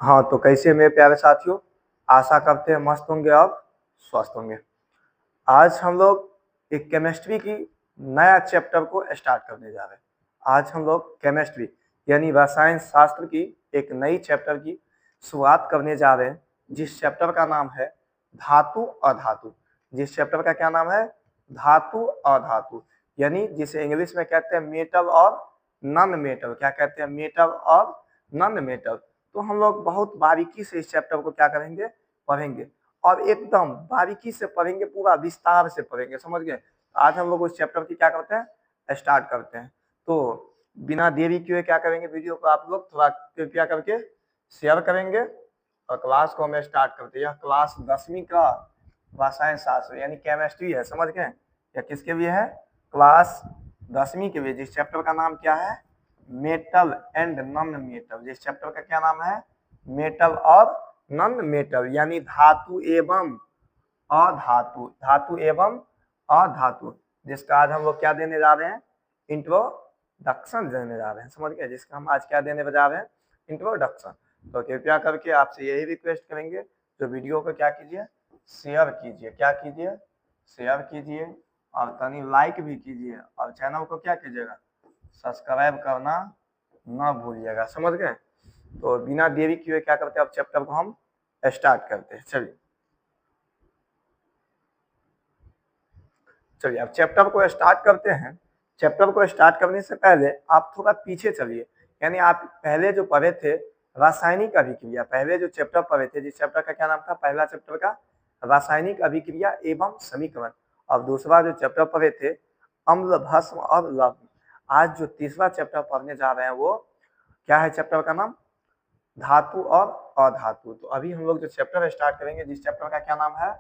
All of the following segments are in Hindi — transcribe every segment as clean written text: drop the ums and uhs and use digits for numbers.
हाँ, तो कैसे मेरे प्यारे साथियों, आशा करते हैं मस्त होंगे और स्वस्थ होंगे। आज हम लोग एक केमिस्ट्री की नया चैप्टर को स्टार्ट करने जा रहे हैं। आज हम लोग केमिस्ट्री यानी रसायन शास्त्र की एक नई चैप्टर की शुरुआत करने जा रहे हैं, जिस चैप्टर का नाम है धातु अधातु। जिस चैप्टर का क्या नाम है? धातु अधातु, यानी जिसे इंग्लिश में कहते हैं मेटल और नॉन मेटल। क्या कहते हैं? मेटल और नॉन मेटल। तो हम लोग बहुत बारीकी से इस चैप्टर को क्या करेंगे? पढ़ेंगे, और एकदम बारीकी से पढ़ेंगे, पूरा विस्तार से पढ़ेंगे, समझ गए? आज हम लोग उस चैप्टर की क्या करते हैं? स्टार्ट करते हैं। तो बिना देरी किए क्या करेंगे? वीडियो को आप लोग थोड़ा कृपया करके शेयर करेंगे और क्लास को हमें स्टार्ट करते हैं। यह क्लास 10वीं का रसायन शास्त्र यानी केमिस्ट्री है, समझ गए? या किसके लिए है? क्लास 10वीं के लिए, जिस चैप्टर का नाम क्या है? Metal and non metal. जिस चैप्टर का क्या नाम है? मेटल और नॉन मेटल, यानी धातु एवं अधातु। धातु एवं अधातु, जिसका आज हम लोग क्या देने जा रहे हैं? इंट्रोडक्शन देने जा रहे हैं, समझ गए? जिसका हम आज क्या देने जा रहे हैं? इंट्रोडक्शन। तो कृपया करके आपसे यही रिक्वेस्ट करेंगे, तो वीडियो को क्या कीजिए? शेयर कीजिए। क्या कीजिए? शेयर कीजिए, और तनी लाइक भी कीजिए, और चैनल को क्या कीजिएगा? सब्सक्राइब करना ना भूलिएगा, समझ गए? तो बिना देरी किए क्या करते हैं? अब चैप्टर को हम स्टार्ट करते हैं। चलिए अब चैप्टर को स्टार्ट करते हैं। चैप्टर को स्टार्ट करने से पहले आप थोड़ा पीछे चलिए, यानी आप पहले जो पढ़े थे रासायनिक अभिक्रिया, पहले जो चैप्टर पढ़े थे, जिस चैप्टर का क्या नाम था? पहला चैप्टर का रासायनिक अभिक्रिया एवं समीकरण, और दूसरा जो चैप्टर पढ़े थे अम्ल भस्म और लवण। आज जो तीसरा चैप्टर पढ़ने जा रहे हैं वो क्या है? चैप्टर का नाम धातु और अधातु। तो अभी हम लोग जो चैप्टर स्टार्ट करेंगे, जिस चैप्टर का क्या नाम है?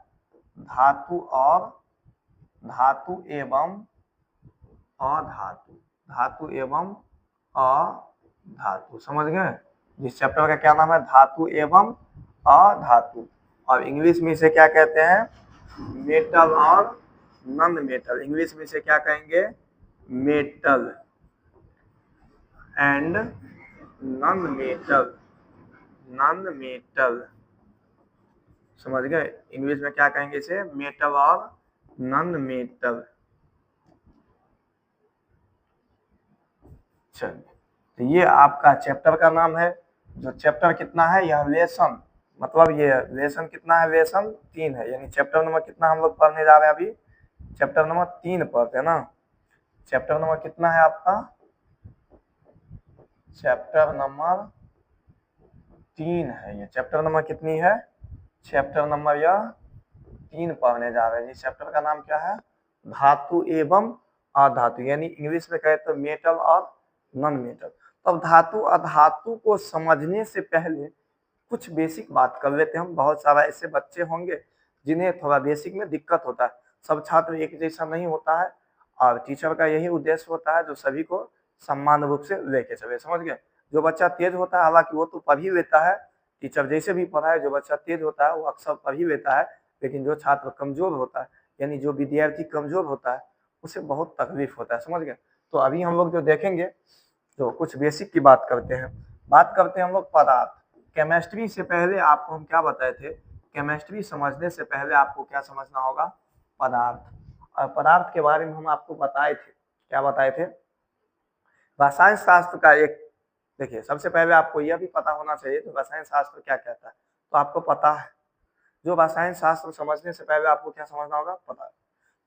धातु और धातु एवं अधातु। धातु एवं अधातु, समझ गए? जिस चैप्टर का क्या नाम है? धातु एवं अधातु, और इंग्लिश में इसे क्या कहते हैं? मेटल और नॉन मेटल। इंग्लिश में इसे क्या कहेंगे? Metal and non metal. Non metal, समझ गए? इंग्लिश में क्या कहेंगे इसे? मेटल और नॉन मेटल। चलिए, तो ये आपका चैप्टर का नाम है। जो चैप्टर कितना है? यह लेसन, मतलब ये लेसन कितना है? लेसन 3 है, यानी चैप्टर नंबर कितना हम लोग पढ़ने जा रहे हैं? अभी चैप्टर नंबर 3 पढ़ते हैं ना। चैप्टर नंबर कितना है आपका? चैप्टर नंबर 3 है। ये चैप्टर नंबर कितनी है? चैप्टर नंबर यह 3 पढ़ने जा रहे हैं। इस चैप्टर का नाम क्या है? धातु एवं अधातु, यानी इंग्लिश में कहे तो मेटल और नॉन मेटल। तब धातु अधातु को समझने से पहले कुछ बेसिक बात कर लेते हैं हम। बहुत सारा ऐसे बच्चे होंगे जिन्हें थोड़ा बेसिक में दिक्कत होता है। सब छात्र एक जैसा नहीं होता है, और टीचर का यही उद्देश्य होता है जो सभी को समान रूप से लेके चले, समझ गए? जो बच्चा तेज होता है, हालांकि वो तो पढ़ ही लेता है, टीचर जैसे भी पढ़ाए, जो बच्चा तेज होता है वो अक्सर पढ़ ही लेता है। लेकिन जो छात्र कमजोर होता है, यानी जो विद्यार्थी कमजोर होता है, उसे बहुत तकलीफ होता है, समझ गए? तो अभी हम लोग जो देखेंगे, तो कुछ बेसिक की बात करते हैं। बात करते हैं हम लोग पदार्थ। केमिस्ट्री से पहले आपको हम क्या बताए थे? केमिस्ट्री समझने से पहले आपको क्या समझना होगा? पदार्थ। और पदार्थ के बारे में हम आपको बताए थे, क्या बताए थे? रसायन शास्त्र का एक, देखिए सबसे पहले आपको यह भी पता होना चाहिए तो रसायन शास्त्र क्या कहता है, तो आपको पता है। जो रसायन शास्त्र समझने से पहले आपको क्या समझना होगा? पता है।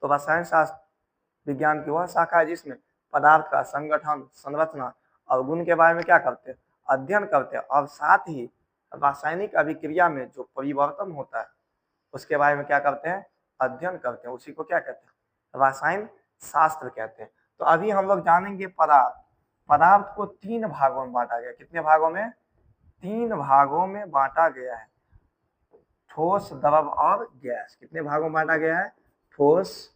तो रसायन शास्त्र विज्ञान की वह शाखा है जिसमें पदार्थ का संगठन, संरचना और गुण के बारे में क्या करते हैं? अध्ययन करते हैं, और साथ ही रासायनिक अभिक्रिया में जो परिवर्तन होता है उसके बारे में क्या करते हैं? अध्ययन करते हैं। उसी को क्या कहते हैं? रसायन शास्त्र कहते हैं। तो अभी हम लोग जानेंगे पदार्थ। पदार्थ को 3 भागों में बांटा गया। कितने भागों में? 3 भागों में बांटा गया है। ठोस, द्रव और गैस। कितने भागों में बांटा गया है? ठोस,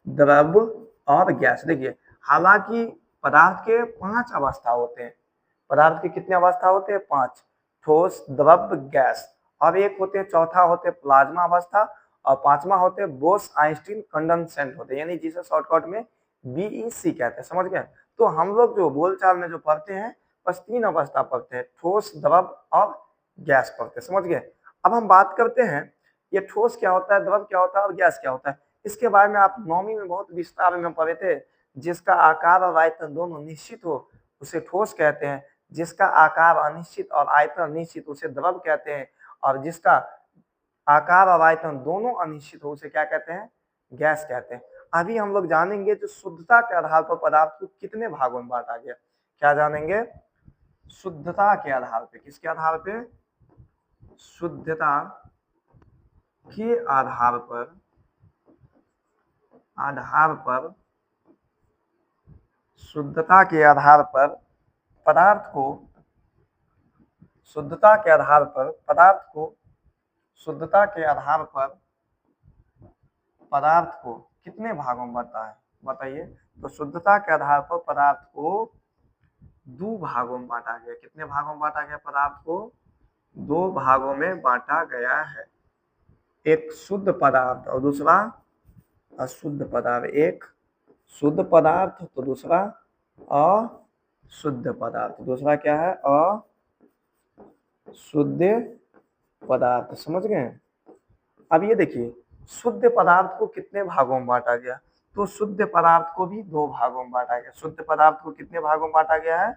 द्रव और गैस। देखिए, हालांकि पदार्थ के 5 अवस्था होते हैं। पदार्थ के कितने अवस्था होते हैं? 5। ठोस, द्रव, गैस, और एक होते हैं, चौथा होते हैं प्लाज्मा अवस्था, और 5वां होते हैं बोस आइंस्टीन कंडेंसेंट होते हैं, यानी जिसे शॉर्टकट में बीईसी कहते हैं, समझ गए? तो हम लोग जो बोलचाल में जो पढ़ते हैं, बस 3 अवस्था पढ़ते हैं, ठोस, द्रव और गैस पढ़ते हैं, समझ गए। अब हम बात करते हैं ये ठोस क्या होता है, द्रव क्या होता है और गैस क्या होता है। इसके बारे में आप 9वीं में बहुत विस्तार में पढ़े थे। जिसका आकार और आयतन दोनों निश्चित हो उसे ठोस कहते हैं, जिसका आकार अनिश्चित और आयतन निश्चित उसे द्रव कहते हैं, और जिसका आकार और आयतन दोनों अनिश्चित हो उसे क्या कहते हैं, गैस कहते हैं। अभी हम लोग जानेंगे जो शुद्धता के आधार पर पदार्थ को कितने भागों में बांटा गया। क्या जानेंगे, शुद्धता के आधार पे। किसके आधार पे, शुद्धता के आधार पर शुद्धता के आधार पर पदार्थ को शुद्धता के आधार पर पदार्थ को कितने भागों में बांटा है, बताइए। तो शुद्धता के आधार पर पदार्थ को 2 भागों में बांटा गया। कितने भागों में बांटा गया, पदार्थ को 2 भागों में बांटा गया है। एक शुद्ध पदार्थ और दूसरा अशुद्ध पदार्थ। एक शुद्ध पदार्थ तो दूसरा अशुद्ध पदार्थ। दूसरा क्या है, अशुद्ध पदार्थ, समझ गए। अब ये देखिए शुद्ध पदार्थ को कितने भागों में बांटा गया, तो शुद्ध पदार्थ को भी 2 भागों में बांटा गया। शुद्ध पदार्थ को कितने भागों में बांटा गया है,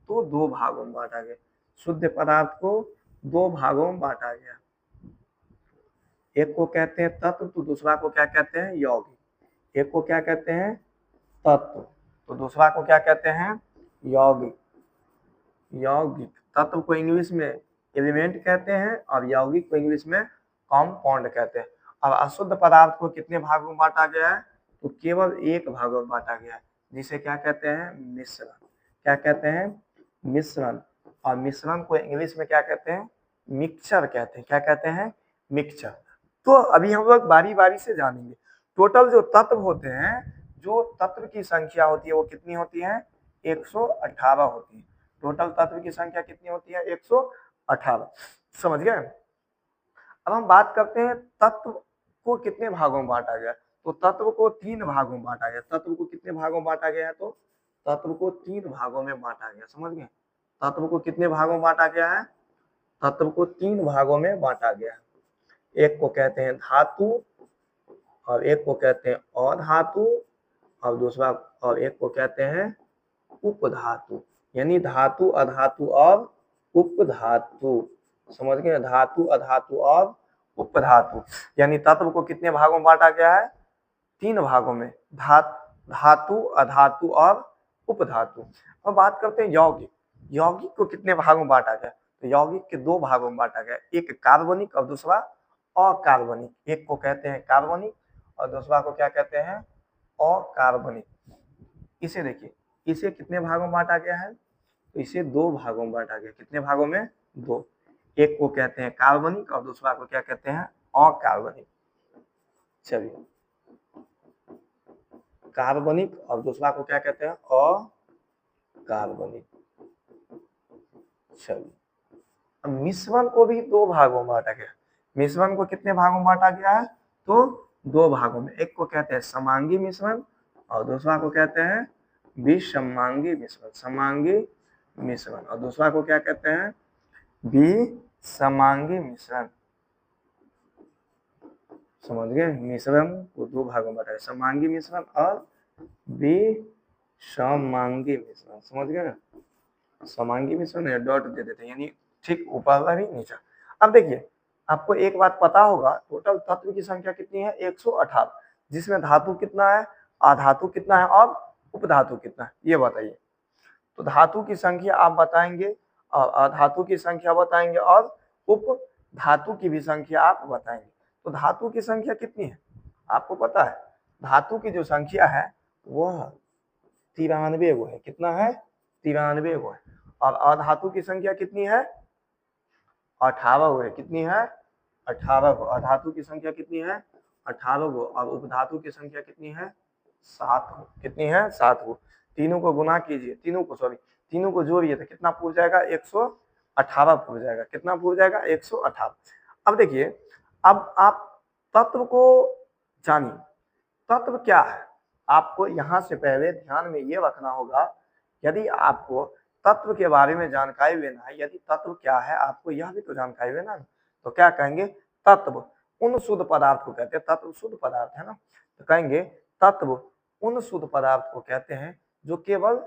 तो 2 भागों में बांटा गया। शुद्ध पदार्थ को 2 भागों में बांटा गया। एक को कहते हैं तत्व तो दूसरा को क्या कहते हैं, यौगिक। एक को क्या कहते हैं, तत्व, तो दूसरा को क्या कहते हैं, यौगिक। तत्व को इंग्लिश में एलिमेंट कहते हैं और यौगिक को इंग्लिश में कंपाउंड कहते हैं। अब अशुद्ध पदार्थ को कितने भागों में बांटा गया है, तो केवल 1 भाग में बांटा गया है, जिसे क्या कहते हैं, मिश्रण। क्या कहते हैं, मिश्रण। और मिश्रण को इंग्लिश में क्या कहते हैं, मिक्सचर कहते हैं। क्या कहते हैं, मिक्सचर। तो अभी हम लोग बारी बारी से जानेंगे। टोटल जो तत्व होते हैं, जो तत्व की संख्या होती है वो कितनी होती है, 118 होती है। टोटल तत्व की संख्या कितनी होती है, 118, समझ गए। अब हम बात करते हैं तत्व को कितने भागों में बांटा गया, तो तत्व को 3 भागों में बांटा गया। तत्व को कितने भागों में बांटा गया है, तो तत्व को 3 भागों में बांटा गया, समझ गए। तत्व को कितने भागों में बांटा गया है, तत्व को 3 भागों में बांटा गया है। एक को कहते हैं धातु और एक को कहते हैं अधातु और दूसरा और एक को कहते हैं उपधातु, यानी धातु अधातु और उपधातु, समझ गए। धातु अधातु और उपधातु, यानी तत्व को कितने भागों में बांटा गया है, 3 भागों में, धातु अधातु और उपधातु। अब बात करते हैं यौगिक। यौगिक को कितने भागों में बांटा गया, तो यौगिक के 2 भागों में बांटा गया, एक कार्बनिक और दूसरा अकार्बनिक। एक को कहते हैं कार्बनिक और दूसरा को क्या कहते हैं, अकार्बनिक। इसे देखिए, इसे कितने भागों में बांटा गया है, तो इसे 2 भागों में बांटा गया। कितने भागों में, 2। एक को कहते हैं कार्बनिक और दूसरा को क्या कहते हैं, अकार्बनिक। चलिए, कार्बनिक और दूसरा को क्या कहते हैं, अकार्बनिक। चलिए, अब मिश्रण को भी 2 भागों में बांटा गया। मिश्रण को कितने भागों में बांटा गया है, तो 2 भागों में। एक को कहते हैं समांगी मिश्रण और दूसरा को कहते हैं विषमांगी मिश्रण। समांगी मिश्रण और दूसरा को क्या कहते हैं, विषमांगी मिश्रण, समझ गए। मिश्रण को 2 भागों में बांटा, समांगी मिश्रण और विषमांगी मिश्रण, समझ गए। समांगी मिश्रण डॉट दे देते हैं, यानी ठीक ऊपर वाला भी नीचे। अब देखिए, आपको एक बात पता होगा, टोटल तत्व की संख्या कितनी है, 118, जिसमें धातु कितना है, अधातु कितना है और उपधातु कितना है, ये बताइए। तो धातु की संख्या आप बताएंगे और अधातु की संख्या बताएंगे और उपधातु की भी संख्या आप बताएंगे। तो धातु की संख्या कितनी है, आपको पता है। धातु की जो संख्या है वह 93 गो है। कितना है, 93 गो है। और अधातु की संख्या कितनी है, 18 गो है। कितनी है, 18 गो। अधातु की संख्या कितनी है, 18 गो। और उपधातु की संख्या कितनी है, 7 गो। कितनी है, 7 गो। तीनों को गुना कीजिए, तीनों को जोड़िए तो कितना पूर जाएगा, 118 पूर जाएगा। कितना पूर जाएगा, 118। अब देखिए, अब आप तत्व को जानिए, तत्व क्या है। आपको यहाँ से पहले ध्यान में ये रखना होगा, यदि आपको तत्व के बारे में जानकारी लेना है, यदि तत्व क्या है आपको यह भी तो जानकारी लेना है, तो क्या कहेंगे, तत्व उन शुद्ध पदार्थ को कहते हैं, तत्व शुद्ध पदार्थ है ना, तो कहेंगे तत्व उन शुद्ध पदार्थ को कहते हैं जो केवल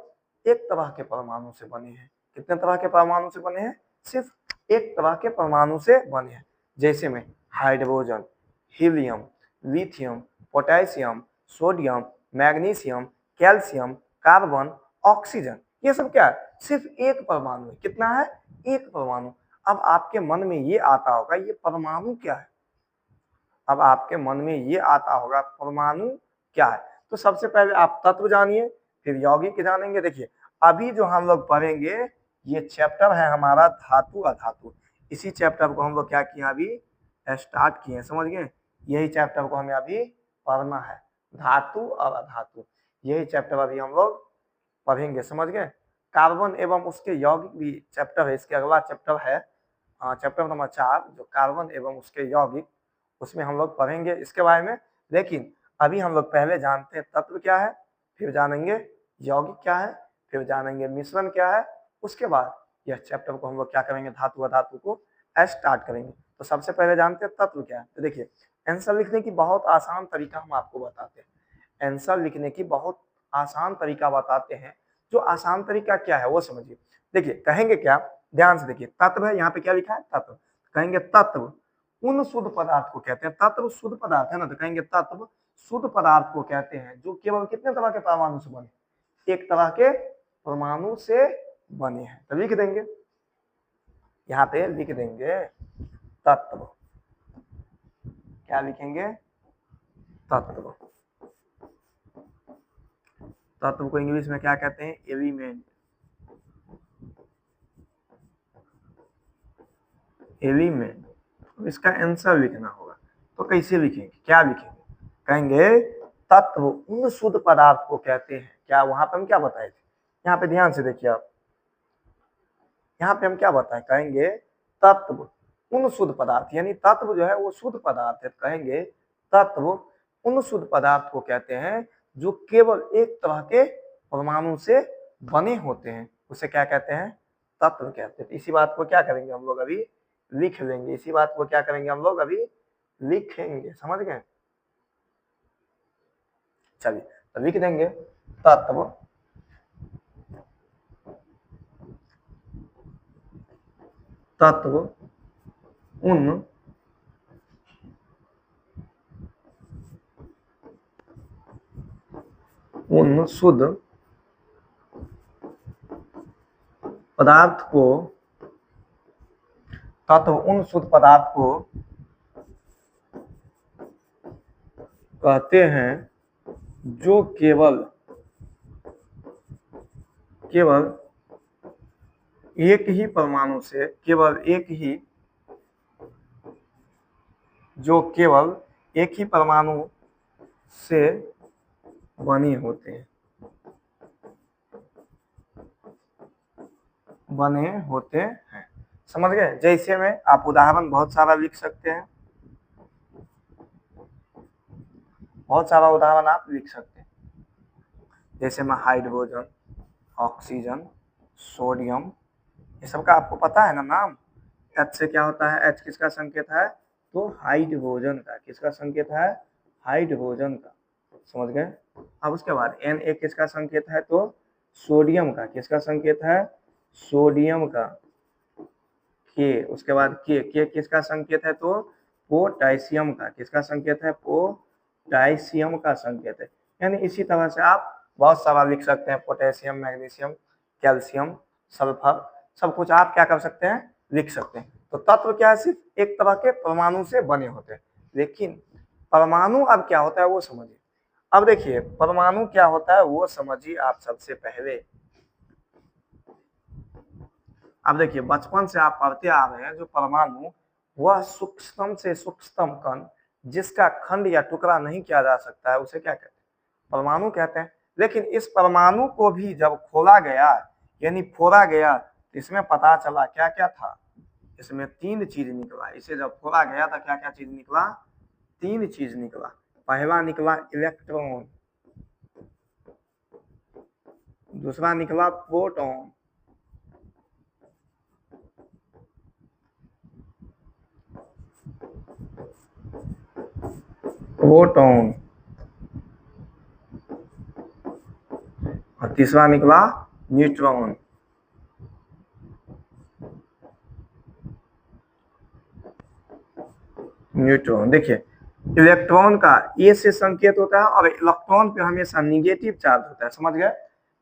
एक तरह के परमाणु से बने हैं। कितने तरह के परमाणु से बने हैं, सिर्फ एक तरह के परमाणु से बने हैं। जैसे में hydrogen, helium, lithium, potassium, sodium, magnesium, calcium, carbon, oxygen, ये सब क्या है, सिर्फ एक परमाणु है। कितना है, एक परमाणु। अब आपके मन में ये आता होगा ये परमाणु क्या है, अब आपके मन में ये आता होगा परमाणु क्या है। तो सबसे पहले आप तत्व जानिए, फिर यौगिक जानेंगे। देखिए अभी जो हम लोग पढ़ेंगे ये चैप्टर है हमारा धातु अधातु। इसी चैप्टर को हम लोग क्या किए, अभी स्टार्ट किए, समझ गए। यही चैप्टर को हमें अभी पढ़ना है, धातु और अधातु, यही चैप्टर अभी हम लोग पढ़ेंगे, समझ गए। कार्बन एवं उसके यौगिक भी चैप्टर है, इसके अगला चैप्टर है चैप्टर नंबर 4 जो कार्बन एवं उसके यौगिक, उसमें हम लोग पढ़ेंगे इसके बारे में। लेकिन अभी हम लोग पहले जानते हैं तत्व क्या है, फिर जानेंगे यौगिक क्या है, फिर जानेंगे मिश्रण क्या है, उसके बाद यह चैप्टर को हम लोग क्या करेंगे, धातु अधातु को स्टार्ट करेंगे। तो सबसे पहले जानते हैं तत्व क्या है। तो देखिए आंसर लिखने की बहुत आसान तरीका हम आपको बताते हैं, आंसर लिखने की बहुत आसान तरीका बताते हैं। जो आसान तरीका क्या है वो समझिए। देखिए कहेंगे क्या, ध्यान से देखिए, तत्व है, यहाँ पे क्या लिखा है, तत्व। कहेंगे तत्व उन शुद्ध पदार्थ को कहते हैं, तत्व शुद्ध पदार्थ है ना, तो कहेंगे तत्व शुद्ध पदार्थ को कहते हैं जो केवल कितने तरह के परमाणु से बने, एक तरह के परमाणु से बने हैं। तो लिख देंगे, यहाँ पे लिख देंगे तत्व, क्या लिखेंगे, तत्व। तत्व को इंग्लिश में क्या कहते हैं, एलिमेंट, एलिमेंट। इसका आंसर लिखना होगा, तो कैसे लिखेंगे, क्या लिखेंगे, कहेंगे तत्व उन शुद्ध पदार्थ को कहते हैं। क्या वहां पे हम क्या बताए थे, यहाँ पे ध्यान से देखिए आप, यहाँ पे हम क्या बताएं, कहेंगे तत्व उन शुद्ध पदार्थ, यानी तत्व जो है वो शुद्ध पदार्थ है। कहेंगे तत्व उन शुद्ध पदार्थ को कहते हैं जो केवल एक तरह के परमाणु से बने होते हैं, उसे क्या कहते हैं, तत्व कहते हैं। इसी बात को क्या करेंगे हम लोग अभी लिख लेंगे, इसी बात को क्या करेंगे हम लोग अभी लिखेंगे, समझ गए। चलिए तो लिख देंगे तत्व तत्व उन शुद्ध पदार्थ को, तत्व उन शुद्ध पदार्थ को कहते हैं जो केवल एक ही परमाणु से, केवल एक ही, जो केवल एक ही परमाणु से बने होते हैं, बने होते हैं, समझ गए। जैसे में आप उदाहरण बहुत सारा लिख सकते हैं, बहुत सारा उदाहरण आप लिख सकते हैं, जैसे में हाइड्रोजन, ऑक्सीजन, सोडियम, ये सब का आपको पता है ना नाम। एच से क्या होता है, एच किसका संकेत है, तो हाइड्रोजन का, किसका संकेत है, हाइड्रोजन का, समझ गए। अब उसके बाद एन ए किसका संकेत है, तो सोडियम का, किसका संकेत है, सोडियम का। के उसके बाद के किसका संकेत है, तो पोटेशियम का, किसका संकेत है, पोटेशियम का संकेत है। यानी इसी तरह से आप बहुत सारा लिख सकते हैं, पोटेशियम, मैग्नीशियम, कैल्शियम, सल्फर, सब कुछ आप क्या कर सकते हैं, लिख सकते हैं। तो तत्व क्या है, सिर्फ एक तरह के परमाणु से बने होते हैं। लेकिन परमाणु अब क्या होता है वो समझिए। अब देखिए परमाणु क्या होता है वो समझिए आप सबसे पहले। अब देखिए बचपन से आप पढ़ते आ रहे हैं, जो परमाणु वह सूक्ष्म से सूक्ष्मतम कण जिसका खंड या टुकड़ा नहीं किया जा सकता है, उसे क्या कहते हैं, परमाणु कहते हैं। लेकिन इस परमाणु को भी जब खोला गया, यानी फोड़ा गया, तो इसमें पता चला क्या क्या था, इसमें 3 चीज निकला। इसे जब फोड़ा गया था क्या क्या चीज निकला, 3 चीज निकला। पहला निकला इलेक्ट्रॉन, दूसरा निकला प्रोटॉन, प्रोटॉन, और तीसरा निकला न्यूट्रॉन। न्यूट्रॉन देखिए, इलेक्ट्रॉन का ए से संकेत होता है और इलेक्ट्रॉन पे हमेशा निगेटिव चार्ज होता है, समझ गए।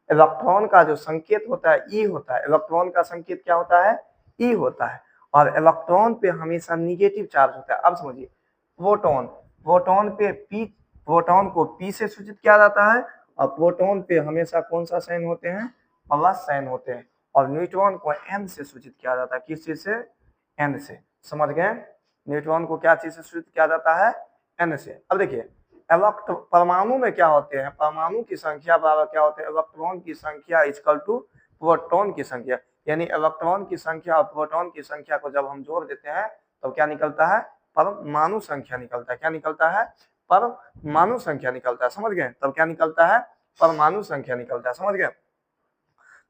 इलेक्ट्रॉन का जो संकेत होता है ई होता है, इलेक्ट्रॉन का संकेत क्या होता है, ई होता है, और इलेक्ट्रॉन पे हमेशा निगेटिव चार्ज होता है। अब समझिए, प्रोटॉन, प्रोटॉन पे पी, प्रोटॉन को पी से सूचित किया जाता है, और प्रोटॉन पे हमेशा कौन सा साइन होते हैं, प्लस साइन होते हैं, और न्यूट्रॉन को एन से सूचित किया जाता है, किस चीज से, एन से, समझ गए। न्यूट्रॉन को क्या चीज से सूचित किया जाता है, एन से। अब देखिए, परमाणु में क्या होते हैं, परमाणु की संख्या बराबर क्या होते हैं, इलेक्ट्रॉन की संख्या इक्वल टू प्रोटॉन की संख्या, यानी इलेक्ट्रॉन की संख्या और प्रोटॉन की संख्या को जब हम जोड़ देते हैं तो क्या निकलता है, परमाणु संख्या निकलता है। क्या निकलता है, परमाणु संख्या निकलता है, समझ गए। तब क्या निकलता है, परमाणु संख्या निकलता है, समझ गए।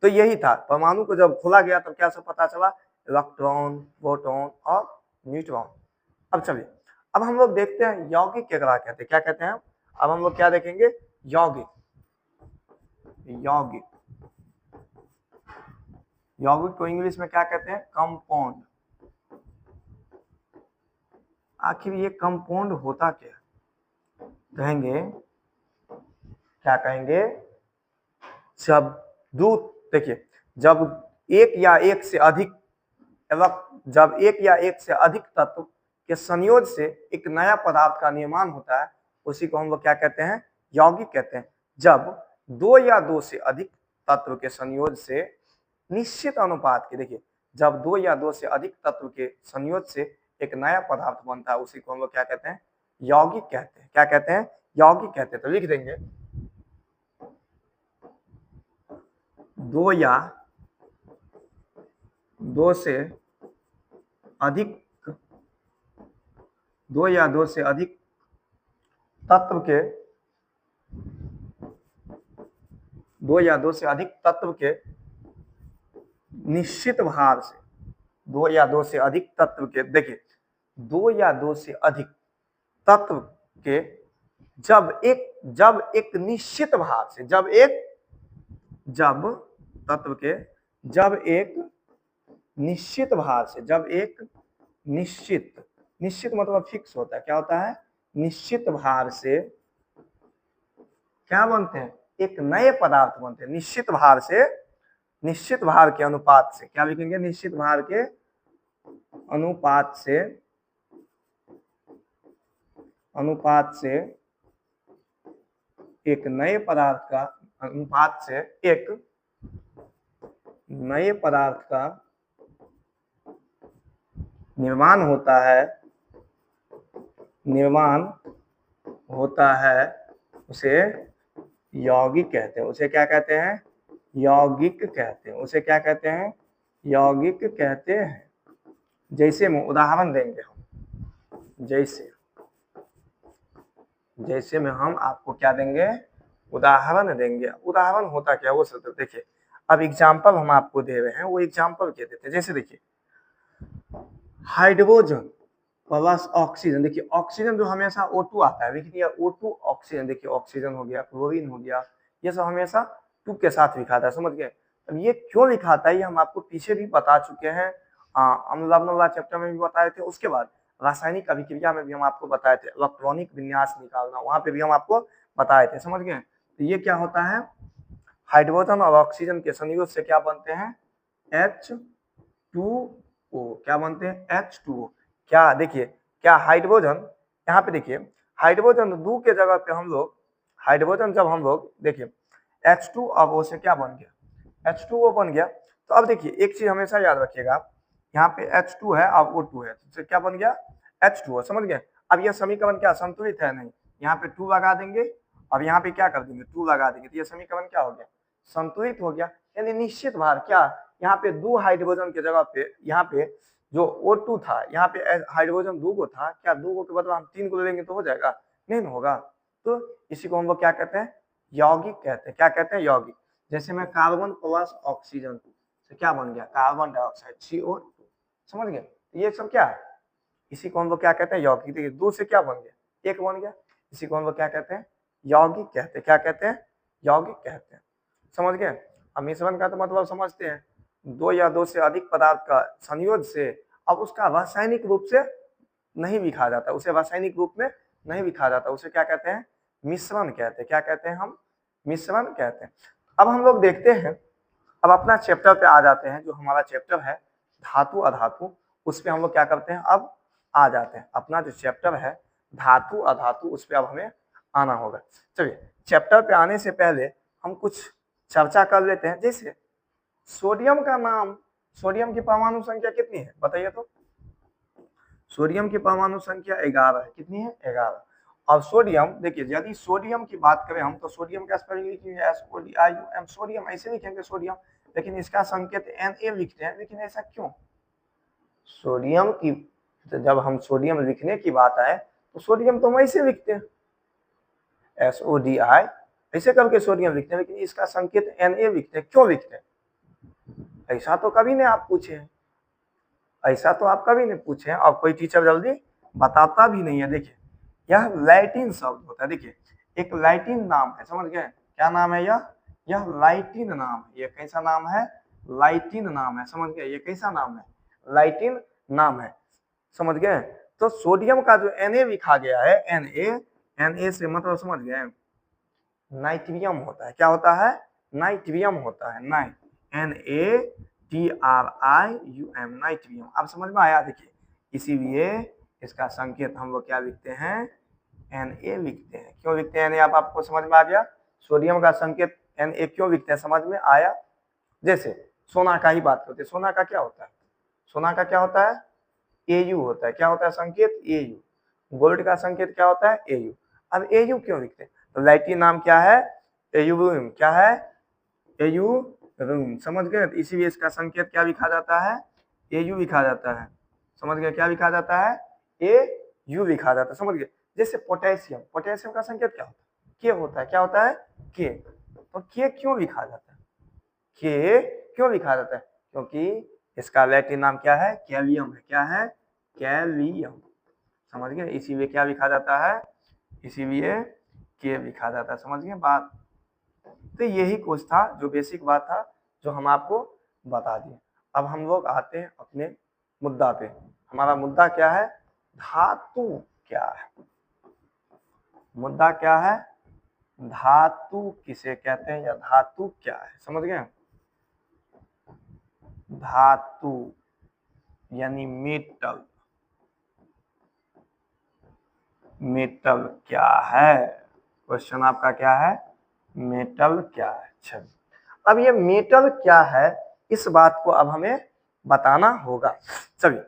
तो यही था, परमाणु को जब खोला गया तब क्या सब पता चला, इलेक्ट्रॉन, प्रोटॉन और न्यूट्रॉन। अब चलिए, अब हम लोग देखते हैं यौगिक केकरा कहते हैं, क्या कहते हैं। अब हम लोग क्या देखेंगे, यौगिक, यौगिक, यौगिक को इंग्लिश में क्या कहते हैं, कंपाउंड। आखिर ये कंपाउंड होता क्या, कहेंगे, क्या कहेंगे, जब दो, देखिए, जब एक या एक से अधिक, जब एक या एक से अधिक तत्व के संयोज से एक नया पदार्थ का निर्माण होता है, उसी को हम लोग क्या कहते हैं, यौगिक कहते हैं। जब दो या दो से अधिक तत्व के संयोज से निश्चित अनुपात के, देखिए, जब दो या दो से अधिक तत्व के संयोज से एक नया पदार्थ बनता है, उसी को हम लोग क्या कहते हैं, यौगिक कहते हैं। क्या कहते हैं, यौगिक कहते हैं। तो लिख देंगे, दो या दो से अधिक, दो या दो से अधिक तत्व के, दो या दो से अधिक तत्व के निश्चित भार से, दो या दो से अधिक तत्व के, देखिए, दो या दो से अधिक तत्व के जब एक निश्चित भार से, जब तत्व के, जब एक निश्चित भार से, जब एक निश्चित, निश्चित मतलब फिक्स होता है, क्या होता है, निश्चित भार से क्या बनते हैं, एक नए पदार्थ बनते हैं। निश्चित भार से, निश्चित भार के अनुपात से, क्या लिखेंगे, निश्चित भार के अनुपात से, अनुपात से एक नए पदार्थ का, अनुपात से एक नए पदार्थ का निर्माण होता है, निर्माण होता है, उसे यौगिक कहते हैं। उसे क्या कहते हैं, यौगिक कहते हैं। उसे क्या कहते हैं, यौगिक कहते हैं। जैसे में उदाहरण देंगे हम, जैसे में हम आपको क्या देंगे, उदाहरण देंगे। उदाहरण होता क्या, वो सब देखिए। अब एग्जाम्पल हम आपको दे रहे हैं, वो एग्जाम्पल क्या देते हैं। जैसे देखिए, हाइड्रोजन प्लस ऑक्सीजन, देखिए ऑक्सीजन जो हमेशा O2 आता है, देखिए O2 ऑक्सीजन, देखिए ऑक्सीजन हो गया, क्लोरीन हो गया, ये सब हमेशा 2 के साथ लिखा था, समझ गए। अब ये क्यों लिखाता है, ये हम आपको पीछे भी बता चुके हैं, अम्ल चैप्टर में भी बताए थे। उसके बाद रासायनिक अभिक्रिया में भी हम आपको बताए थे, इलेक्ट्रॉनिक विन्यास निकालना, वहां पे भी हम आपको बताए थे, समझ गए। तो ये क्या होता है, हाइड्रोजन और ऑक्सीजन के संयोग से क्या बनते हैं, H2O, क्या बनते हैं, H2O। क्या देखिए, क्या हाइड्रोजन, यहाँ पे देखिए, हाइड्रोजन 2 के जगह पे हम लोग, हाइड्रोजन जब हम लोग देखिए H2 अब O से क्या बन गया, H2O बन गया। तो अब देखिए एक चीज हमेशा याद रखिएगा, यहाँ पे H2 है अब O2 है, तो क्या बन गया, H2O, समझ गए। अब यह समीकरण क्या संतुलित है, नहीं, यहाँ पे 2 लगा देंगे और यहाँ पे क्या कर देंगे, 2 लगा देंगे, तो यह समीकरण क्या हो गया, संतुलित हो गया। यानी निश्चित भार, क्या, यहाँ पे 2 हाइड्रोजन के जगह पे, यहाँ पे जो O2 था, यहाँ पे हाइड्रोजन 2 को था, क्या 2 को के बदले हम 3 को ले लेंगे तो हो जाएगा, नहीं होगा। तो इसी को हम लोग क्या कहते हैं, यौगिक कहते हैं। क्या कहते हैं, यौगिक। जैसे में कार्बन प्लस ऑक्सीजन से क्या बन गया, कार्बन डाइऑक्साइड CO2, समझ गए। ये सब क्या है, इसी को हम लोग क्या कहते हैं, यौगिक। देखिए 2 से क्या बन गया, 1 बन गया, इसी को हम लोग क्या कहते हैं, यौगिक कहते हैं। क्या कहते हैं, यौगिक कहते हैं। समझ गए। अब मिश्रण का तो मतलब समझते हैं, 2 या 2 से अधिक पदार्थ का संयोजन से अब उसका रासायनिक रूप से नहीं लिखा जाता, उसे रासायनिक रूप में नहीं लिखा जाता, उसे क्या कहते हैं, मिश्रण कहते हैं। क्या कहते हैं हम, मिश्रण कहते हैं। अब हम लोग देखते हैं, अब अपना चैप्टर पे आ जाते हैं, जो हमारा चैप्टर है धातु अधातु, उस पे हम लोग क्या करते हैं, अब आ जाते हैं। अपना जो चैप्टर है धातु अधातु, उस पे अब हमें आना होगा। चलिए चैप्टर पे आने से पहले हम कुछ चर्चा कर लेते हैं। जैसे सोडियम का नाम, सोडियम की परमाणु संख्या कितनी है बताइए तो। सोडियम की परमाणु संख्या 11 है। कितनी है, 11। और सोडियम, देखिए यदि सोडियम की बात करें हम, तो सोडियम का स्पेलिंग लिखेंगे SODIUM, सोडियम ऐसे लिखेंगे सोडियम, लेकिन इसका संकेत Na लिखते हैं। लेकिन ऐसा क्यों, सोडियम की जब हम सोडियम लिखने की बात आए तो सोडियम तो हम ऐसे लिखते हैं, SODI ऐसे करके सोडियम लिखते हैं, लेकिन इसका संकेत Na लिखते हैं। क्यों लिखते हैं, ऐसा तो कभी नहीं आप पूछे हैं, ऐसा तो आप कभी नहीं पूछे हैं, और कोई टीचर जल्दी बताता भी नहीं है। देखिए यह लैटिन शब्द होता है। देखिए एक लैटिन नाम है, समझ गए, क्या नाम है यह लैटिन नाम है। ये कैसा नाम है, लैटिन नाम है। समझ गए, ये कैसा नाम है, लैटिन नाम है। समझ गए। तो सोडियम का जो Na लिखा गया है, Na से मतलब समझ गए नाइट्रियम होता है। क्या होता है, नाइट्रियम होता है, NaTrium, नाइट्रियम। अब समझ में आया। देखिए इसीलिए इसका संकेत हम लोग क्या लिखते हैं, Na लिखते हैं। क्यों लिखते हैं Na, आप आपको समझ में आ गया। सोडियम का संकेत Na क्यों लिखते हैं, समझ में आया। जैसे सोना का ही बात करते हैं, सोना का क्या होता है, सोना का क्या होता है, Au होता है। क्या होता है संकेत, Au। गोल्ड का संकेत क्या होता है, Au। अब Au क्यों लिखते हैं, तो लैटिन नाम क्या है, एयूरियम। क्या है, एयूरियम। समझ गए। इसीलिए इसका संकेत क्या लिखा जाता है, Au लिखा जाता है। समझ गए, क्या लिखा जाता है, Au लिखा जाता है। समझ गए। जैसे पोटेशियम, पोटेशियम का संकेत क्या होता है, के होता है। क्या होता है, के। तो के क्यों लिखा जाता है, के क्यों लिखा जाता है, क्योंकि इसका लैटिन नाम क्या है, कैलियम है। क्या है, कैलियम। समझ गए, इसीलिए क्या लिखा जाता है, इसीलिए के लिखा जाता है। समझ गए बात। तो यही कुछ था, जो बेसिक बात था, जो हम आपको बता दिए। अब हम लोग आते हैं अपने मुद्दा पे। हमारा मुद्दा क्या है, धातु क्या है, मुद्दा क्या है, धातु किसे कहते हैं या धातु क्या है। समझ गए, धातु यानी मेटल, मेटल क्या है, क्वेश्चन आपका क्या है, मेटल क्या है। चलिए अब ये मेटल क्या है, इस बात को अब हमें बताना होगा। चलिए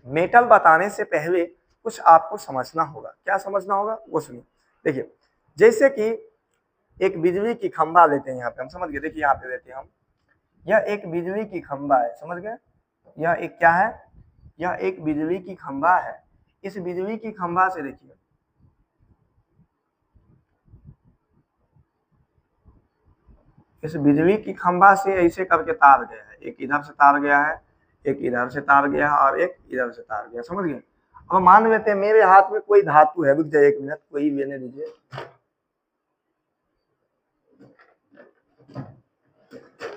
मेटल बताने से पहले कुछ आपको समझना होगा। क्या समझना होगा वो सुनिए। देखिए जैसे कि एक बिजली की खंभा लेते हैं, यहाँ पे हम समझ गए। देखिए यहाँ पे लेते हैं हम, यह एक बिजली की खंभा है। समझ गए, यह एक क्या है, यह एक बिजली की खंभा है। इस बिजली की खंभा से देखिए, इस बिजली की खंभा से ऐसे करके तार गया है, एक इधर से तार गया है, एक इधर से तार गया है, और एक इधर से तार गया। समझ गए। अब मान लेते हैं मेरे हाथ में कोई धातु है, रुक जाए 1 मिनट, कोई लेने दीजिए।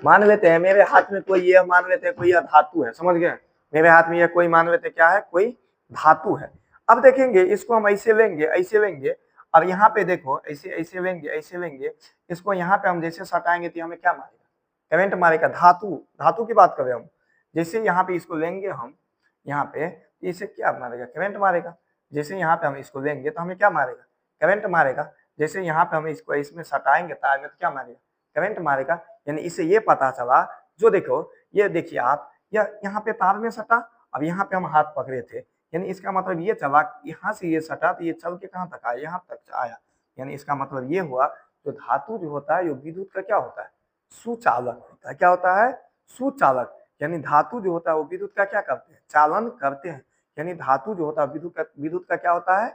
मान लेते हैं मेरे हाथ में कोई, ये मान लेते हैं कोई यह धातु है। समझ गए, मेरे हाथ में यह कोई, मान लेते हैं क्या है, कोई धातु है। अब देखेंगे इसको हम ऐसे लेंगे, ऐसे लेंगे, और यहाँ पे देखो ऐसे ऐसे लेंगे, ऐसे लेंगे, इसको यहाँ पे हम जैसे सटाएंगे तो हमें क्या मारेगा, करंट मारेगा। धातु, धातु की बात करें हम, जैसे यहाँ पे इसको लेंगे हम, यहाँ पे इसे क्या मारेगा, करंट मारेगा। जैसे यहाँ पे हम इसको लेंगे तो हमें क्या मारेगा, करंट मारेगा। जैसे यहाँ पे हम इसको इसमें सटाएंगे तार में तो क्या मारेगा, करंट मारेगा। यानी इससे ये पता चला, जो देखो ये देखिए आप, यह यहाँ पे तार में सटा, अब यहाँ पे हम हाथ पकड़े थे, यानी इसका मतलब ये चला, यहाँ से ये सटा तो ये चल के कहाँ तक आया, यहाँ तक आया। यानी इसका मतलब ये हुआ, जो धातु जो होता है, जो विद्युत का क्या होता है, सुचालक होता है। क्या होता है, सुचालक। यानी धातु जो होता है वो विद्युत का क्या करते हैं, चालन करते हैं। यानी धातु जो होता है विद्युत का क्या होता है,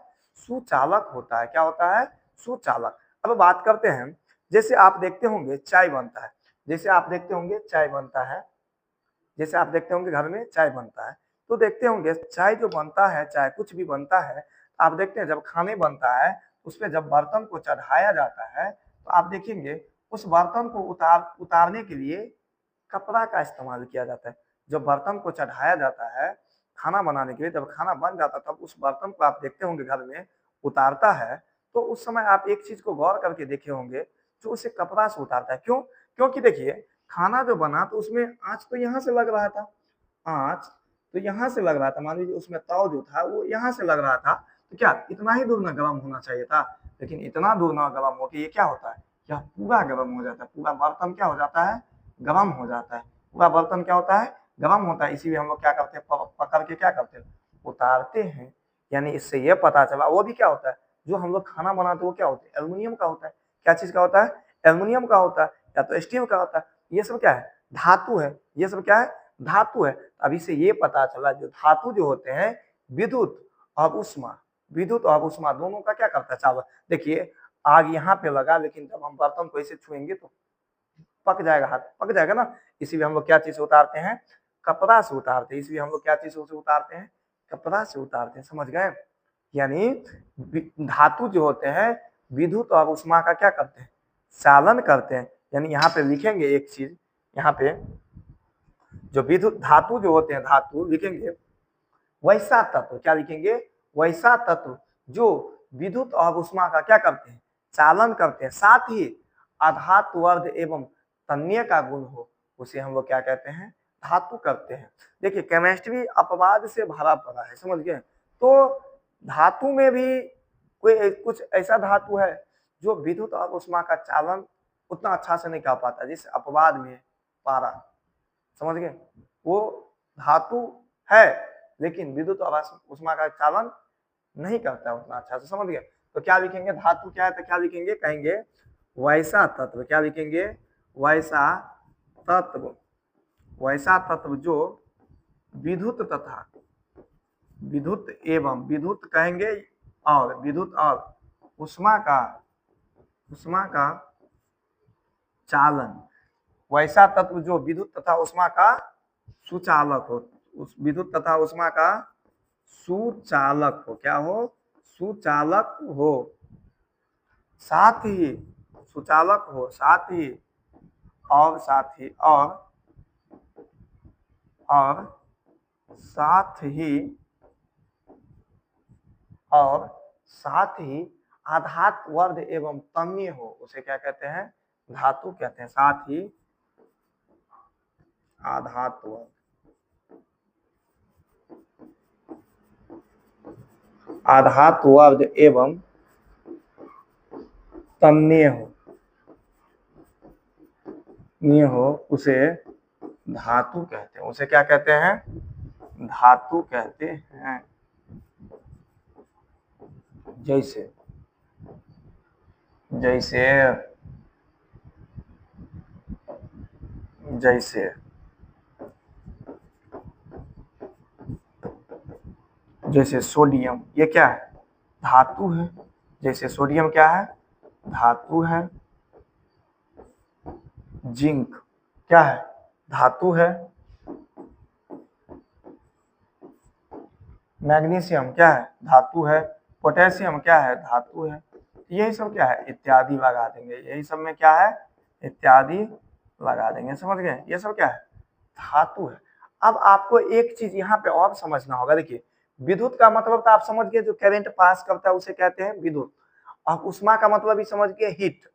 सुचालक होता है। क्या होता है, सुचालक। अब बात करते हैं, जैसे आप देखते होंगे चाय बनता है, जैसे आप देखते होंगे चाय बनता है, जैसे आप देखते होंगे घर में चाय बनता है, तो देखते होंगे चाय जो बनता है, चाहे कुछ भी बनता है, आप देखते हैं जब खाने बनता है उस पे जब बर्तन को चढ़ाया जाता है तो आप देखेंगे उस बर्तन को उतारने के लिए कपड़ा का इस्तेमाल किया जाता है। जब बर्तन को चढ़ाया जाता है खाना बनाने के लिए, जब खाना बन जाता है तब उस बर्तन को आप देखते होंगे घर में उतारता है, तो उस समय आप एक चीज को गौर करके देखे होंगे, जो उसे कपड़ा से उतारता है। क्यों? क्योंकि देखिए खाना जो बना तो उसमें आँच तो यहाँ से लग रहा था, आँच तो यहाँ से लग रहा था, मान लीजिए उसमें ताव जो था वो यहाँ से लग रहा था, तो क्या इतना ही दूर ना गर्म होना चाहिए था? लेकिन इतना दूर ना गर्म हो के ये क्या होता है, यह पूरा गर्म हो जाता है, पूरा बर्तन क्या हो जाता है, गर्म हो जाता है। पूरा बर्तन क्या होता है, गर्म होता है। इसीलिए हम लोग क्या करते हैं, पकड़ के क्या करते हैं, उतारते हैं। यानी इससे ये पता चला, वो भी क्या होता है, जो हम लोग खाना बनाते हैं वो क्या होता है, एल्युमिनियम का होता है। क्या चीज का होता है, एल्युमिनियम का होता है, या तो स्टील का होता है। ये सब क्या है, धातु है। ये सब क्या है, धातु है। अभी से ये पता चला जो धातु जो होते हैं, विद्युत और उष्मा, विद्युत और उष्मा दोनों का क्या करता है, चावल। देखिए आग यहाँ पे लगा, लेकिन जब हम बर्तन को ऐसे छुएंगे तो पक जाएगा, हाथ पक जाएगा ना। इसीलिए हम लोग क्या चीज से उतारते हैं, कपड़ा से उतारते हैं। इसलिए हम लोग क्या चीज से उतारते हैं, कपड़ा से उतारते हैं। समझ गए? यानी धातु जो होते हैं विद्युत और उष्मा का क्या करते हैं, चालन करते हैं। यानी यहाँ पे लिखेंगे एक चीज, यहाँ पे जो विद्युत धातु जो होते हैं, धातु लिखेंगे वैसा तत्व। क्या लिखेंगे, वैसा तत्व जो विद्युत और उष्मा का क्या करते हैं, चालन करते हैं। साथ ही आधातु वर्ध एवं तन्य का गुण हो, उसे हम लोग क्या कहते हैं, धातु करते हैं। देखिए केमिस्ट्री अपवाद से भरा पड़ा है, समझ गए। तो धातु में भी कोई कुछ ऐसा धातु है जो विद्युत और उष्मा का चालन उतना अच्छा से नहीं कर पाता, जिससे अपवाद में पारा, समझ गए। वो धातु है लेकिन विद्युत और उष्मा का चालन नहीं करता है उतना अच्छा से, समझ गए। तो क्या लिखेंगे, धातु क्या है तो क्या लिखेंगे, कहेंगे वैसा तत्व। क्या लिखेंगे, वैसा तत्व। वैसा तत्व जो विद्युत तथा विद्युत एवं विद्युत कहेंगे और विद्युत और उष्मा का चालन। वैसा तत्व जो विद्युत तथा उष्मा का सुचालक हो, उस विद्युत तथा उष्मा का सुचालक हो। क्या हो, सुचालक हो। साथ ही सुचालक हो, साथ ही और साथ ही और साथ ही और साथ ही आधात वर्ध एवं तन्य हो, उसे क्या कहते हैं, धातु कहते हैं। साथ ही आधात वर्ध, आधात वर्ध एवं तन्य हो, उसे धातु कहते हैं। उसे क्या कहते हैं, धातु कहते हैं। जैसे जैसे जैसे जैसे सोडियम, ये क्या है, धातु है। जैसे सोडियम क्या है, धातु है। जिंक क्या है, धातु है। मैग्नीशियम क्या है, धातु है। पोटेशियम क्या है, धातु है। यही सब क्या है, इत्यादि लगा देंगे। यही सब में क्या है, इत्यादि लगा देंगे, समझ गए। ये सब क्या है, धातु है। अब आपको एक चीज यहाँ पे और समझना होगा। देखिए विद्युत का मतलब तो आप समझ गए, जो करंट पास करता है उसे कहते हैं विद्युत। और उष्मा का मतलब भी समझ गए, हीट।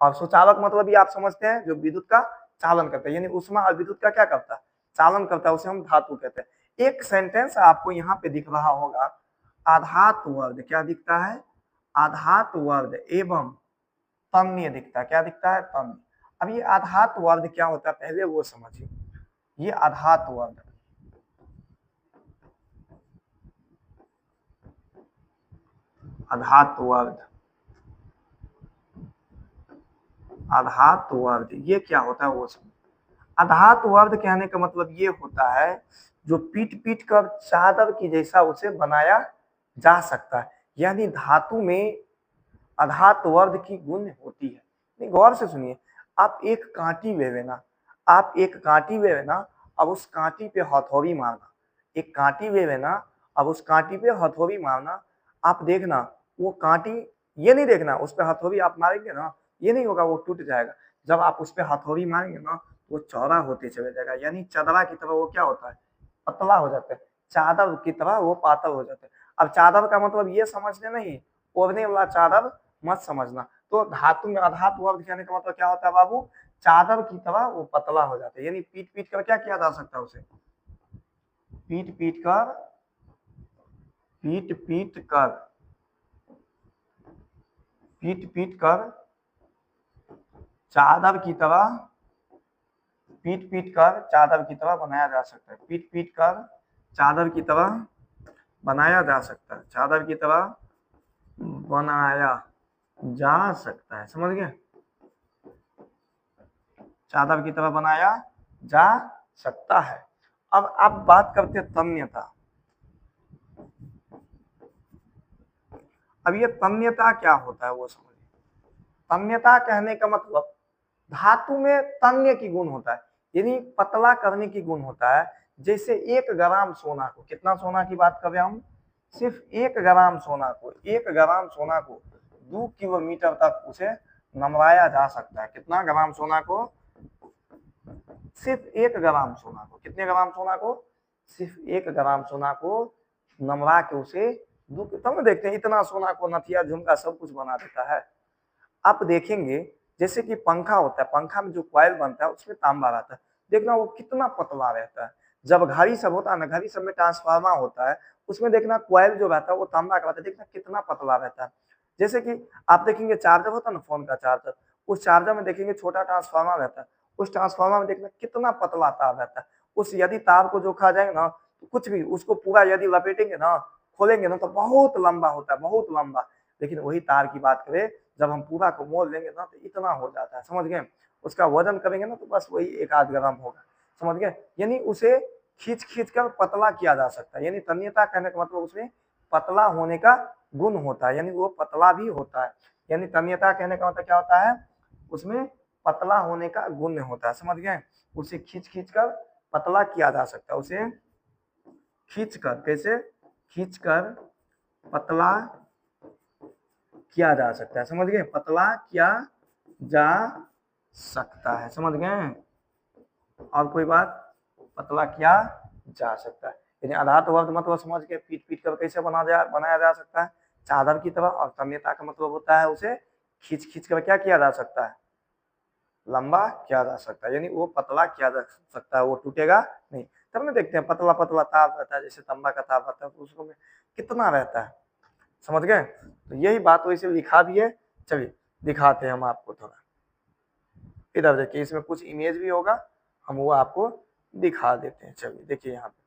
और सुचालक मतलब भी आप समझते हैं, जो विद्युत का चालन करता है। यानी उष्मा और विद्युत का क्या करता है, चालन करता है, उसे हम धातु कहते हैं। एक सेंटेंस आपको यहाँ पे दिख रहा होगा, आधात वर्ध। क्या दिखता है, आधात वर्ध एवं तन्य दिखता है। क्या दिखता है, तन्य। अब ये आधात वर्ध क्या होता है पहले वो समझिए। ये आधात वर्ध, आधात वर्ध, आधात वर्ध ये क्या होता है वो समझ। आधात वर्ध कहने का मतलब ये होता है जो पीट पीट कर चादर की जैसा उसे बनाया जा सकता है। यानी धातु में आधात वर्ध की गुण होती है। नहीं, गौर से सुनिए। आप एक कांटी ले लेना, आप एक कांटी ले लेना, अब उस कांटी पे हथौड़ी मारना। एक कांटी वेव है ना, अब उस कांटी पे हथौड़ी मारना, आप देखना वो कांटी, ये नहीं देखना उस पे हथौड़ी आप मारेंगे ना, ये नहीं होगा वो टूट जाएगा। जब आप उस पे हथौड़ी मारेंगे ना, वो चौड़ा होते चले जाएगा, यानी चदरा की तरह वो क्या होता है, पतला हो जाता है, चादर की तरह वो पातल हो जाता है। अब चादर का मतलब ये समझने नहीं, ओढ़ने वाला चादर मत समझना। तो धातु में अधातु अर्ध कहने का मतलब क्या होता है बाबू, चादर की तरह वो पतला हो जाता है, यानी पीट पीट कर क्या किया जा सकता है उसे, पीट पीट कर, पीट पीट कर, पीट पीट कर चादर की तरह, पीट पीट कर चादर की तरह बनाया जा सकता है, पीट पीट कर चादर की तरह बनाया जा सकता है, चादर की तरह बनाया जा सकता है, समझ गए, चादर की तरह बनाया जा सकता है। अब आप बात करते हैं तन्यता। अब ये तन्यता क्या होता है वो समझिए। तन्यता कहने का मतलब धातु में तन्य की गुण होता है, यानी पतला करने की गुण होता है। जैसे 1 ग्राम सोना को, कितना सोना की बात कर रहे हैं हम, सिर्फ 1 ग्राम सोना को, 1 ग्राम सोना को 2 किलोमीटर तक उसे नमवाया जा सकता है। कितना ग्राम सोना को, सिर्फ 1 ग्राम सोना को, कितने ग्राम सोना को, सिर्फ 1 ग्राम सोना को नमवा के उसे तब तो देखते हैं इतना सोना को नथिया झुमका सब कुछ बना देता है। आप देखेंगे जैसे कि पंखा होता है, पंखा में जो कॉइल बनता है उसमें तांबा रहता है, देखना वो कितना पतला रहता है। जब घड़ी सब होता है ना, घड़ी सब में ट्रांसफार्मर होता है, उसमें देखना कॉइल जो रहता है वो तांबा का रहता है, देखना कितना पतला रहता है। जैसे कि आप देखेंगे चार्जर होता है ना, फोन का चार्जर, उस चार्जर में देखेंगे छोटा ट्रांसफार्मर रहता है, उस ट्रांसफार्मर में देखना कितना पतला तार रहता है। उस यदि तार को जोखा जाए ना, तो कुछ भी उसको पूरा यदि लपेटेंगे ना, खोलेंगे ना, तो बहुत लंबा होता है, बहुत लंबा। लेकिन वही तार की बात करें, जब हम पूरा को मोल लेंगे ना तो इतना हो जाता है, समझ गए। उसका वजन करेंगे ना तो बस वही 1 आध ग्राम होगा, समझ गए। यानी उसे खींच खींच कर पतला किया जा सकता है, यानी तन्यता कहने का मतलब उसमें पतला होने का गुण होता है, यानी वो पतला भी होता है। यानी तन्यता कहने का मतलब क्या होता है, उसमें पतला होने का गुण होता है, समझ गए। उसे खींच खींच कर पतला किया जा सकता है, उसे खींच कर, कैसे, खींच कर पतला किया जा सकता है, समझ गए, पतला किया जा सकता है, समझ गए। और कोई बात, पतला किया जा सकता है, यानी आधात वर्ग मतलब समझ के पीट पीट कर कैसे बनाया जा सकता है, चादर की तरह। और तन्यता का मतलब होता है उसे खींच खींच कर क्या किया जा सकता है, लंबा किया जा सकता है, यानी वो पतला किया जा सकता है, वो टूटेगा नहीं। तब ना देखते हैं पतला पतला तार रहता है, जैसे तंबा का तार रहता है, तो उसको में कितना रहता है, समझ गए। तो यही बात वैसे लिखा भी है, चलिए दिखाते हैं हम आपको थोड़ा। इधर देखिए, इसमें कुछ इमेज भी होगा, हम वो आपको दिखा देते हैं। चलिए देखिए यहाँ पे,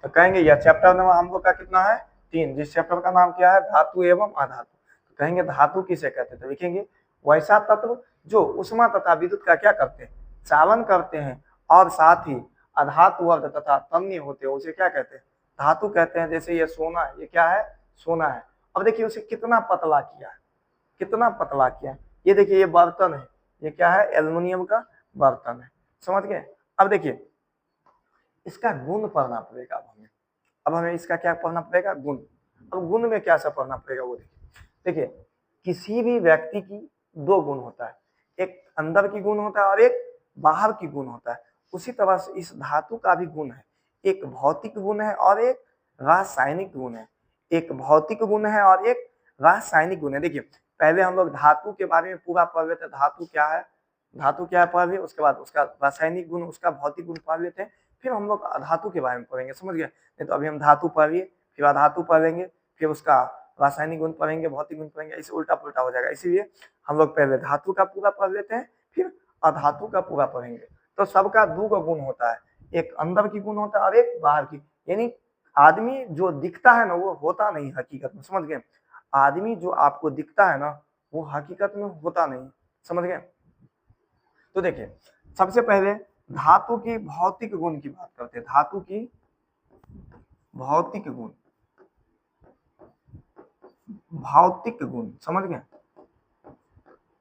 तो कहेंगे यह चैप्टर नंबर हम लोग का कितना है, 3, जिस चैप्टर का नाम क्या है, धातु एवं अधातु। तो कहेंगे धातु किसे कहते हैं, तो लिखेंगे वैसा तत्व जो उष्मा तथा विद्युत का क्या करते हैं, चालन करते हैं, और साथ ही अधातु वर्ग तथा तन्य होते हैं, उसे क्या कहते हैं, धातु कहते हैं। जैसे ये सोना है, ये क्या है, सोना है। अब देखिए उसे कितना पतला किया है, कितना पतला किया है। ये देखिए ये बर्तन है, ये क्या है, एल्युमिनियम का बर्तन है, समझ गए। अब देखिए इसका गुण पढ़ना पड़ेगा अब हमें इसका क्या पढ़ना पड़ेगा, गुण। अब गुण में क्या सब पढ़ना पड़ेगा वो देखिए, किसी भी व्यक्ति की 2 गुण होता है, एक अंदर की गुण होता है और एक बाहर की गुण होता है। उसी तरह से इस धातु का भी गुण है, एक भौतिक गुण है और एक रासायनिक गुण है, एक भौतिक गुण है और एक रासायनिक गुण है। देखिए पहले हम लोग धातु के बारे में पूरा पढ़ लेते हैं, धातु क्या है, धातु क्या है पढ़ लिए, उसके बाद उसका रासायनिक गुण, उसका भौतिक गुण पढ़ लेते हैं, फिर हम लोग धातु के बारे में पढ़ेंगे, समझ गए। नहीं तो अभी हम धातु पढ़ लिए, फिर अधातु पढ़ेंगे, फिर उसका रासायनिक गुण पढ़ेंगे, भौतिक गुण पढ़ेंगे, इसे उल्टा पुल्टा हो जाएगा। इसीलिए हम लोग पहले धातु का पूरा पढ़ लेते हैं, फिर अधातु का पूरा पढ़ेंगे। तो सबका 2 गुण होता है, एक अंदर की गुण होता है और एक बाहर की। यानी आदमी जो दिखता है ना वो होता नहीं हकीकत में, समझ गए। आदमी जो आपको दिखता है ना वो हकीकत में होता नहीं, समझ गए। तो देखिए सबसे पहले धातु की भौतिक गुण की बात करते हैं, धातु की भौतिक गुण, भौतिक गुण, समझ गए,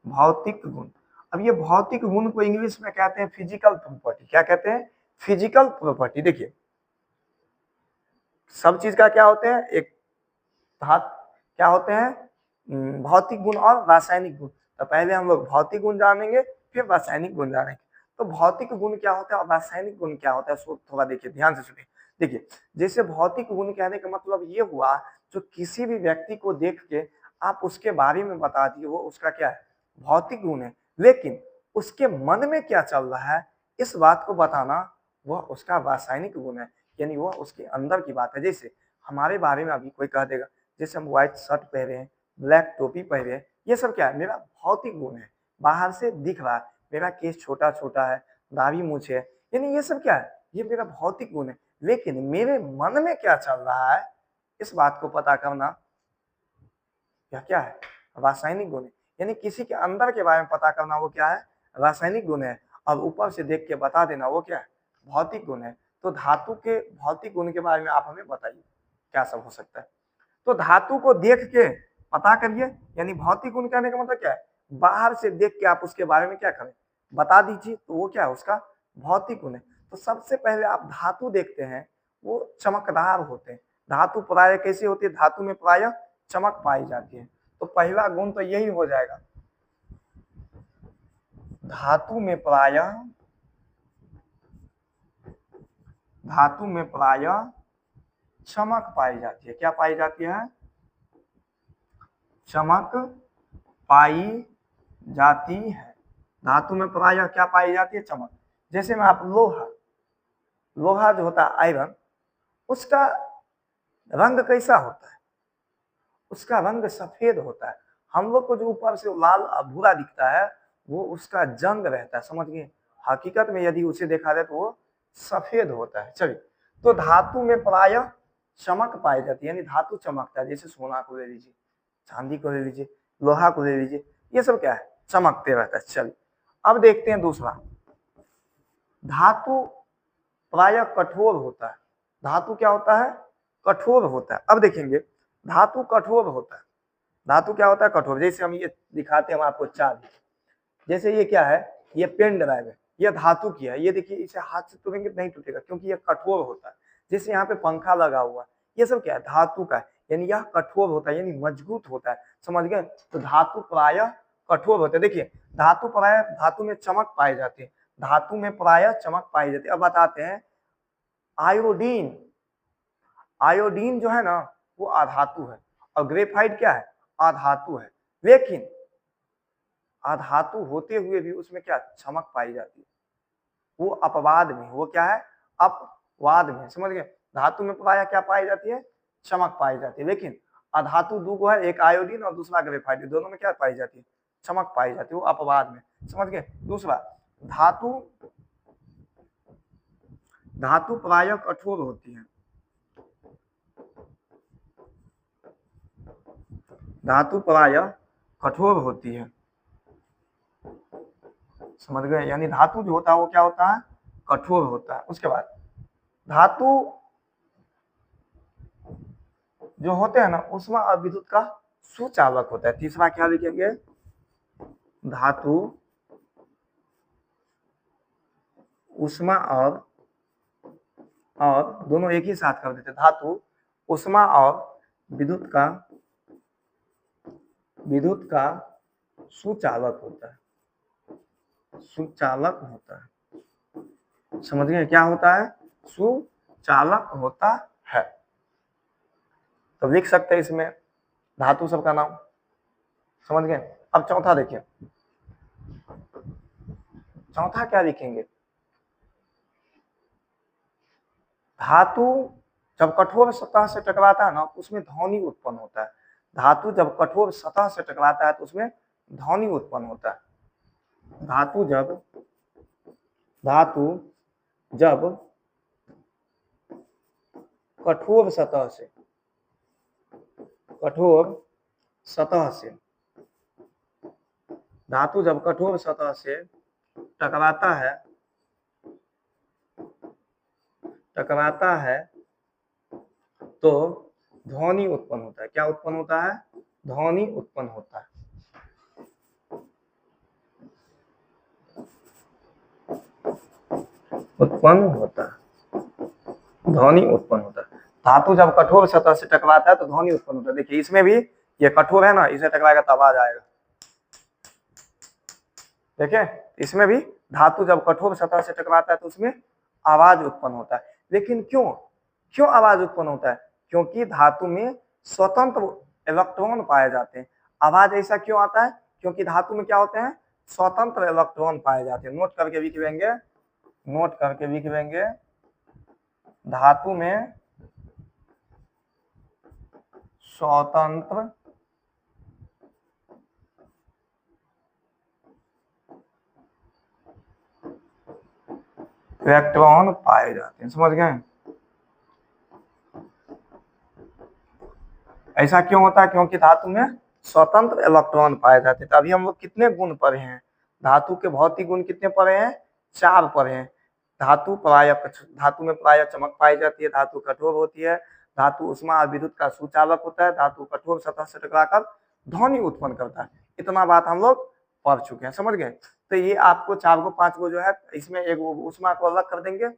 भौतिक गुण। अब ये भौतिक गुण को इंग्लिश में कहते हैं फिजिकल प्रॉपर्टी, क्या कहते हैं, फिजिकल प्रॉपर्टी। देखिए सब चीज का क्या होते हैं, एक क्या होते हैं, भौतिक गुण और रासायनिक गुण। तो पहले हम लोग भौतिक गुण जानेंगे, फिर रासायनिक गुण जानेंगे। तो भौतिक गुण क्या होता है और रासायनिक गुण क्या होता है, उसको थोड़ा देखिए, ध्यान से सुनिए। देखिए, जैसे भौतिक गुण कहने का मतलब ये हुआ, जो किसी भी व्यक्ति को देख के आप उसके बारे में बता दिए, वो उसका क्या है, भौतिक गुण है। लेकिन उसके मन में क्या चल रहा है, इस बात को बताना, वह उसका रासायनिक गुण है, यानी वह उसके अंदर की बात है। जैसे हमारे बारे में अभी कोई कह देगा, जैसे हम व्हाइट शर्ट पहने हैं, ब्लैक टोपी पहने हैं, ये सब क्या है, मेरा भौतिक गुण है, बाहर से दिख रहा है। मेरा केस छोटा छोटा है, दाढ़ी मूंछ है, यानी ये सब क्या है, ये मेरा भौतिक गुण है। लेकिन मेरे मन में क्या चल रहा है, इस बात को पता करना क्या क्या है, रासायनिक गुण है। यानी किसी के अंदर के बारे में पता करना, वो क्या है, रासायनिक गुण है। और ऊपर से देख के बता देना, वो क्या है, भौतिक गुण है। तो धातु के भौतिक गुण के बारे में आप हमें बताइए, क्या सब हो सकता है। तो धातु को देख के पता करिए, यानी भौतिक गुण कहने का मतलब क्या है, बाहर से देख के आप उसके बारे में क्या करें, बता दीजिए, तो वो क्या है, उसका भौतिक गुण है। तो सबसे पहले आप धातु देखते हैं, वो चमकदार होते हैं। धातु प्राय कैसी होती है, धातु में प्राय चमक पाई जाती है। तो पहला गुण तो यही हो जाएगा, धातु में प्राय चमक पाई जाती है। क्या पाई जाती है, चमक पाई जाती है। धातु में प्राय क्या पाई जाती है, चमक। जैसे में आप लोहा जो होता है आयरन, उसका रंग कैसा होता है, उसका रंग सफेद होता है। हम लोग को जो ऊपर से लाल भूरा दिखता है, वो उसका जंग रहता है, समझ गए। हकीकत में यदि उसे देखा जाए तो वो सफेद होता है। चलिए, तो धातु में प्राय चमक पाई जाती है, यानी धातु चमकता है। जैसे सोना को ले लीजिए, चांदी को ले लीजिए, लोहा को ले लीजिए, ये सब क्या है, चमकते रहता है। चलिए, अब देखते हैं दूसरा, धातु प्राय कठोर होता है। धातु क्या होता है, कठोर होता है। अब देखेंगे, धातु कठोर होता है। धातु क्या होता है, कठोर। जैसे हम ये दिखाते हैं हम आपको चाबी, जैसे ये क्या है, ये पेन ड्राइव है, ये धातु की है। ये देखिए, इसे हाथ से तोड़ेंगे नहीं टूटेगा, क्योंकि ये कठोर होता है। जैसे यहाँ पे पंखा लगा हुआ है, ये सब क्या है, धातु का है, यानी यह कठोर होता है, यानी मजबूत होता है, समझ गए। तो धातु प्राय कठोर होते हैं। देखिए, धातु प्राय, धातु में चमक पाई जाती है, धातु में प्राय चमक पाई जाती है। अब बताते हैं, आयोडीन, आयोडीन जो है ना, वो अधातु है, और ग्रेफाइट क्या है, अधातु है। लेकिन अधातु होते हुए भी उसमें क्या चमक पाई जाती है, वो अपवाद में, वो क्या है, अपवाद में, समझ गए। धातु में प्राय क्या पाई जाती है, चमक पाई जाती है। लेकिन अधातु दो को है, एक आयोडीन और दूसरा ग्रेफाइट, दोनों में क्या पाई जाती है, चमक पाई जाती है, वो अपवाद में, समझ गए। दूसरा, धातु धातु प्राय कठोर होती है। धातु प्राय कठोर होती है, समझ गए। यानी धातु जो होता है वो क्या होता है, कठोर होता है। उसके बाद धातु जो होते हैं ना, उष्मा और विद्युत का सुचालक होता है। तीसरा क्या लिखेंगे, धातु उष्मा और दोनों एक ही साथ कर देते, धातु उष्मा और विद्युत का सुचालक होता है, सुचालक होता है, समझ गए। क्या होता है, सुचालक होता है। तो लिख सकते हैं इसमें धातु सबका नाम, समझ गए। अब चौथा देखिए, चौथा क्या लिखेंगे, धातु जब कठोर सतह से टकराता है ना, उसमें ध्वनि उत्पन्न होता है। धातु जब कठोर सतह से टकराता है तो उसमें ध्वनि उत्पन्न होता है। धातु जब कठोर सतह से धातु जब कठोर सतह से टकराता है तो ध्वनि उत्पन्न होता है। क्या उत्पन्न होता है, ध्वनि उत्पन्न होता है। ध्वनि उत्पन्न होता है। धातु जब कठोर सतह से टकराता है तो ध्वनि उत्पन्न होता है। देखिए इसमें भी ये कठोर है ना, इसे टकराएगा तो आवाज आएगा। देखिए इसमें भी धातु जब कठोर सतह से टकराता है तो उसमें आवाज उत्पन्न होता है। लेकिन क्यों क्यों आवाज उत्पन्न होता है? क्योंकि धातु में स्वतंत्र इलेक्ट्रॉन पाए जाते हैं। आवाज ऐसा क्यों आता है? क्योंकि धातु में क्या होते हैं? स्वतंत्र इलेक्ट्रॉन पाए जाते हैं। नोट करके लिख लेंगे, नोट करके लिख लेंगे, धातु में स्वतंत्र इलेक्ट्रॉन पाए जाते हैं। समझ गए? ऐसा क्यों होता है? क्योंकि धातु में स्वतंत्र इलेक्ट्रॉन पाए जाते हैं। तो अभी हम लोग कितने गुण पढ़े हैं? धातु के भौतिक गुण कितने पढ़े हैं? 4 पढ़े हैं। धातु में प्रायः चमक पाई जाती है, धातु कठोर होती है, धातु उष्मा और विद्युत का सुचालक होता है, धातु कठोर सतह से टकराकर ध्वनि उत्पन्न करता है। इतना बात हम लोग पढ़ चुके हैं। समझ गए? तो ये आपको 4 को 5 को जो है, इसमें एक उष्मा को अलग कर देंगे,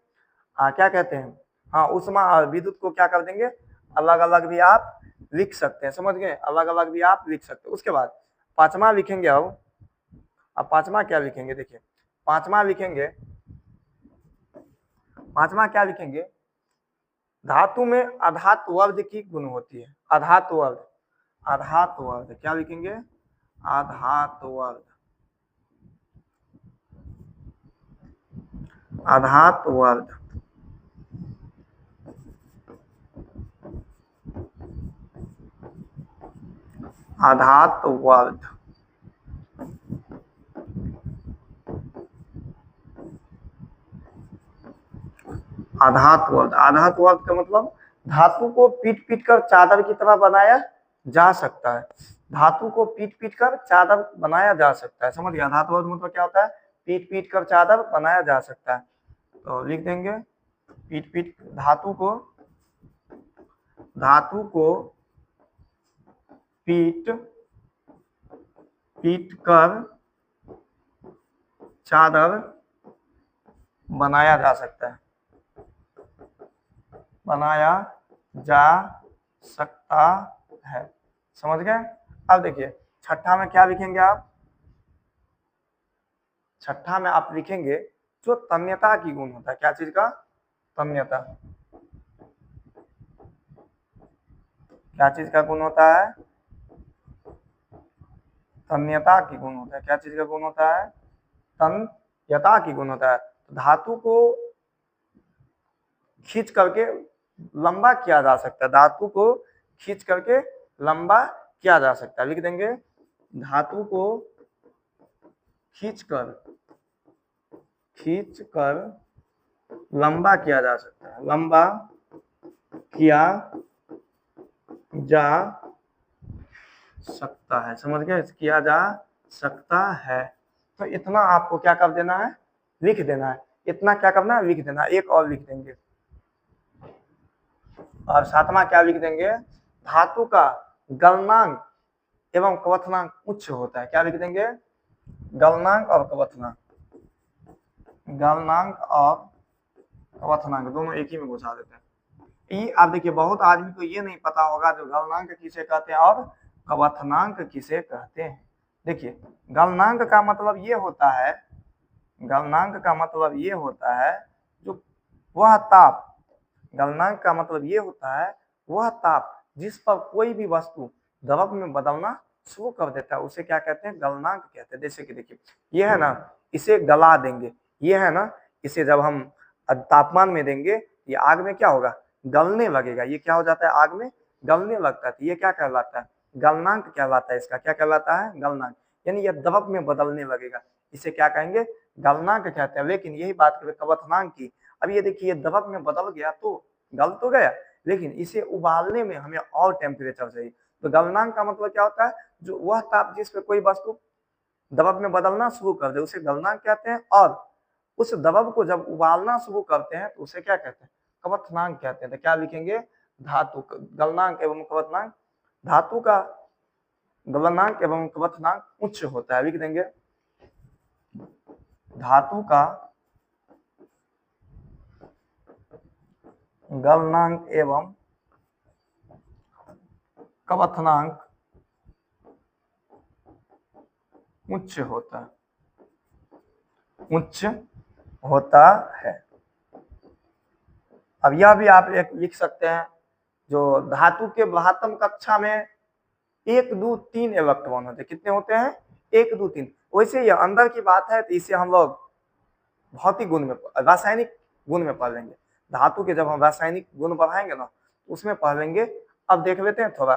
क्या कहते हैं, हाँ उष्मा और विद्युत को क्या कर देंगे, अलग अलग भी आप लिख सकते हैं। समझ गए? अलग अलग भी आप लिख सकते हैं। उसके बाद 5वां लिखेंगे। अब 5वां क्या लिखेंगे? देखिए 5वां लिखेंगे, 5वां क्या लिखेंगे? धातु में अधातु वर्ग की गुण होती है। अधातु वर्ग, अधातु वर्ग क्या लिखेंगे? अधातु वर्ग, अधातु वर्ग, अधातु वर्ग, आधातु वर्ग। आधातु वर्ग का मतलब धातु को पीट पीट कर चादर की तरह बनाया जा सकता है। धातु को पीट पीट कर चादर बनाया जा सकता है। समझ गया? आधातु वर्ग मतलब क्या होता है? पीट पीट कर चादर बनाया जा सकता है। तो लिख देंगे पीट पीट, धातु को पीट पीट कर चादर बनाया जा सकता है, बनाया जा सकता है। समझ गए? अब देखिए 6ठा में क्या लिखेंगे आप? 6ठा में आप लिखेंगे जो तन्यता की गुण होता है। क्या चीज का? तन्यता। क्या चीज का गुण होता है? तन्यता की गुण होता है। क्या चीज का गुण होता है? तन्यता की गुण होता है। धातु को खींच करके लंबा किया जा सकता है। धातु को खींच करके लंबा किया जा सकता है। लिख देंगे धातु को खींचकर लंबा किया जा सकता है, लंबा किया जा सकता है। समझ गए? किया जा सकता है। तो इतना आपको क्या कर देना है? लिख देना है। इतना क्या करना है? लिख देना है। एक और लिख देंगे, और 7वां क्या लिख देंगे? धातु का गलनांक एवं क्वथनांक उच्च होता है। क्या लिख देंगे? गलनांक और क्वथनांक, गलनांक और क्वथनांक दोनों एक ही में घुसा देते हैं। ये आप देखिए बहुत आदमी को ये नहीं पता होगा जो गलनांक किसे कहते हैं और क्वथनांक किसे कहते हैं। देखिए गलनांक का मतलब ये होता है, गलनांक का मतलब ये होता है जो वह ताप, गलनांक का मतलब ये होता है वह ताप जिस पर कोई भी वस्तु द्रव में बदलना शुरू कर देता है, उसे क्या कहते हैं? गलनांक कहते हैं। जैसे कि देखिए ये है ना, इसे गला देंगे, ये है ना, इसे जब हम तापमान में देंगे ये आग में क्या होगा? गलने लगेगा। ये क्या हो जाता है? आग में गलने लगता है। ये क्या कहलाता है? गलनांक कहलाता है। इसका क्या कहलाता है? गलनांक। यानी यह द्रव में बदलने लगेगा, इसे क्या कहेंगे? गलनांक कहते हैं। लेकिन यही बात करें क्वथनांक की, अब ये देखिए द्रव में बदल गया तो गल तो गया, लेकिन इसे उबालने में हमें और टेम्परेचर चाहिए। तो गलनांक का मतलब क्या होता है? जो वह ताप जिस पे कोई वस्तु द्रव में बदलना शुरू कर दे उसे गलनांक कहते हैं, और उस द्रव को जब उबालना शुरू करते हैं तो उसे क्या कहते हैं? क्वथनांक कहते हैं। तो क्या लिखेंगे? धातु गलनांक एवं क्वथनांक, धातु का गलनांक एवं क्वथनांक उच्च होता है। लिख देंगे धातु का गलनांक एवं क्वथनांक उच्च होता है। अब यह भी आप एक लिख सकते हैं, जो धातु के बृहत्तम कक्षा में 1 2 3 इलेक्ट्रॉन होते हैं। कितने होते हैं? 1 2 3। वैसे ये अंदर की बात है, तो इसे हम लोग भौतिक गुण में, रासायनिक गुण में पढ़ लेंगे। धातु के जब हम रासायनिक गुण बढ़ाएंगे ना, उसमें पढ़ लेंगे। अब देख लेते हैं, थोड़ा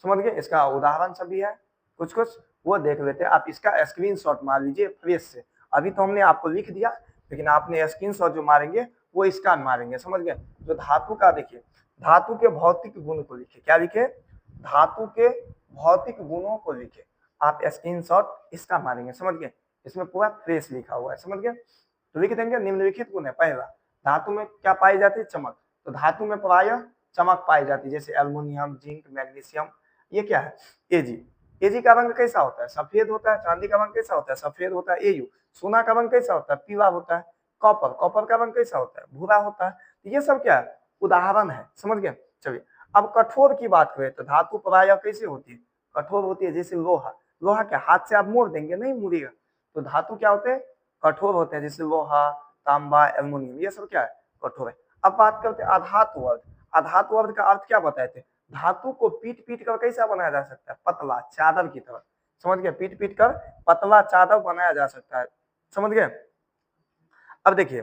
समझ गए। इसका उदाहरण सभी है, कुछ कुछ वो देख लेते हैं। आप इसका स्क्रीनशॉट मार लीजिए फ्रेश से। अभी तो हमने आपको लिख दिया, लेकिन आपने स्क्रीनशॉट जो मारेंगे वो इसका मारेंगे, समझ गए। जो धातु का, देखिए धातु के भौतिक गुण को लिखे। क्या लिखे? धातु के भौतिक गुणों को लिखे। आप स्क्रीनशॉट इसका मारेंगे, समझ गए। इसमें पूरा फ्रेश लिखा हुआ है, समझ गए। तो लिख देंगे निम्नलिखित गुण है। पहला, धातु में क्या पाई जाती है? चमक। तो धातु में प्रायः चमक पाई जाती है, जैसे एल्युमिनियम, जिंक, मैग्नीशियम। ये क्या है? एजी। एजी का रंग कैसा होता है? सफेद होता है। चांदी का रंग कैसा होता है? सफेद होता है। एयू। सोना का रंग कैसा होता है? पीला होता है। कॉपर, कॉपर का रंग कैसा होता है? भूरा होता है। तो ये सब क्या है? उदाहरण है, समझ गए। चलिए, अब कठोर की बात करें तो धातु प्रायः कैसे होती है? कठोर होती है, जैसे लोहा। लोहा क्या हाथ से आप मोड़ देंगे? नहीं मुड़ेगा। तो धातु क्या होते हैं? कठोर होते हैं, जैसे लोहा, तांबा, एल्युमिनियम। ये सब क्या है? कठोर है। अब बात करते हैं अधातु वर्ग। अधातु वर्ग का अर्थ क्या बताए थे? धातु को पीट पीट कर कैसा बनाया जा सकता है? पतला, चादर की तरह, समझ गए। पीट पीट कर पतला चादर बनाया जा सकता है, समझ गए। अब देखिए,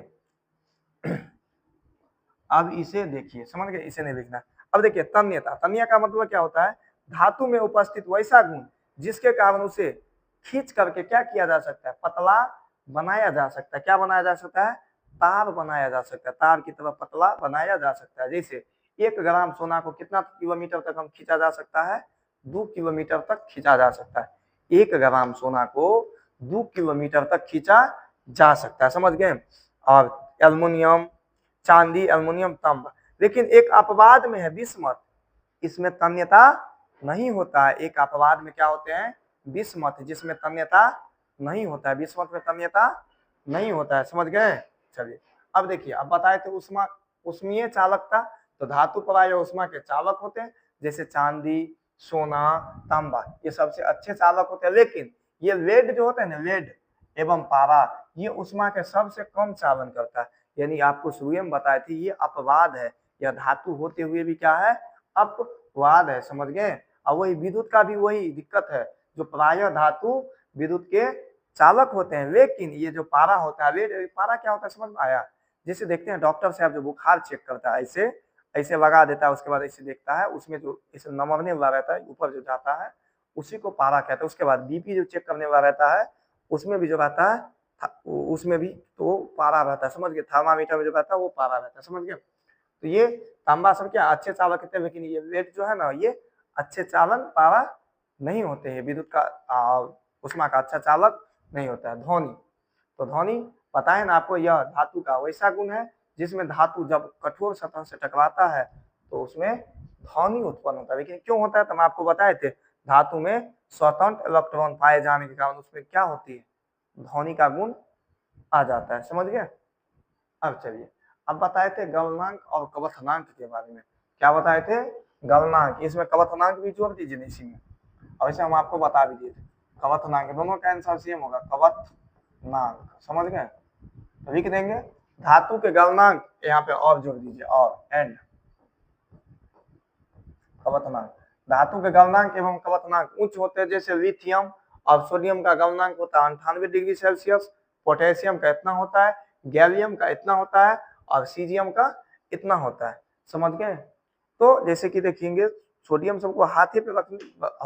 अब इसे देखिए, समझ गए। इसे नहीं लिखना। अब देखिए तन्यता। तन्य का मतलब क्या होता है? धातु में उपस्थित वैसा गुण जिसके कारण उसे खींच करके क्या किया जा सकता है? पतला बनाया जा सकता है। क्या बनाया जा सकता है? तार बनाया जा सकता है। तार की तरह पतला बनाया जा सकता है। जैसे 1 ग्राम सोना को कितना किलोमीटर तक हम खींचा जा सकता है? 2 किलोमीटर तक खींचा जा सकता है। 1 ग्राम सोना को 2 किलोमीटर तक खींचा जा सकता है, समझ गए। और एल्युमिनियम, चांदी, एल्युमिनियम, तांबा। लेकिन एक अपवाद में है बिस्मथ, इसमें तन्यता नहीं होता है। एक अपवाद में क्या होते हैं? बिस्मथ, जिसमें तन्यता नहीं होता है। बिस्मथ में तन्यता नहीं होता है, समझ गए। चलिए, अब देखिए, अब बताए थे उष्मा, उष्मीय चालकता। तो धातु प्रायः उष्मा के चालक होते हैं, जैसे चांदी, सोना, तांबा। ये सबसे अच्छे चालक होते हैं। लेकिन ये लेड जो होता है ना, लेड एवं पारा, ये उष्मा के सबसे कम चालन करता है। यानी आपको शुरू में बताए थे, ये अपवाद है। यह धातु होते हुए भी क्या है? अपवाद है, समझ गए। और वही विद्युत का भी वही दिक्कत है, जो प्रायः धातु विद्युत के चालक होते हैं। लेकिन ये जो पारा होता है, पारा क्या होता है समझ में आया? जैसे देखते हैं डॉक्टर साहब जो बुखार चेक करता है, ऐसे ऐसे लगा देता है, उसके बाद ऐसे देखता है, उसमें जो इसे नमकने वाला रहता है ऊपर जो जाता है, उसी को पारा कहता है। उसके बाद बीपी जो चेक करने वाला रहता है, उसमें भी जो रहता है, उसमें भी तो पारा रहता है, समझ गए। थर्मामीटर में जो रहता है वो पारा रहता है, समझ गए। तो ये तांबा सब क्या अच्छे चालक होते हैं, लेकिन ये लेड जो है ना, ये अच्छे चालन पारा नहीं होते हैं। विद्युत का उष्मा का अच्छा चालक नहीं होता है। ध्वनि, तो ध्वनि पता है ना आपको, यह धातु का वैसा गुण है जिसमें धातु जब कठोर सतह से टकराता है तो उसमें ध्वनि उत्पन्न होता है। लेकिन क्यों होता है तो हम आपको बताए थे, धातु में स्वतंत्र इलेक्ट्रॉन पाए जाने के कारण उसमें क्या होती है? ध्वनि का गुण आ जाता है, समझ गए। अब चलिए, अब बताए थे गलनांक और कवथनांक के बारे में। क्या बताए थे? गलनांक। इसमें कवथनांक भी जोड़ दीजिए इसी में, और इसे हम आपको बता भी दिए थे। कवथनांक, दोनों का आंसर सेम होगा, कवथनांक, समझ गए। तो लिख देंगे धातु के गलनांक, यहाँ पे और जोड़ दीजिए, और एंड कवथनांक। धातु के गलनांक एवं कवथनांक उच्च होते हैं, जैसे लिथियम और सोडियम का गलनांक होता है 98 डिग्री सेल्सियस, पोटेशियम का इतना होता है, गैलियम का इतना होता है, और सीजियम का इतना होता है, समझ गए। तो जैसे कि देखेंगे, सोडियम सबको हाथे पे रखने,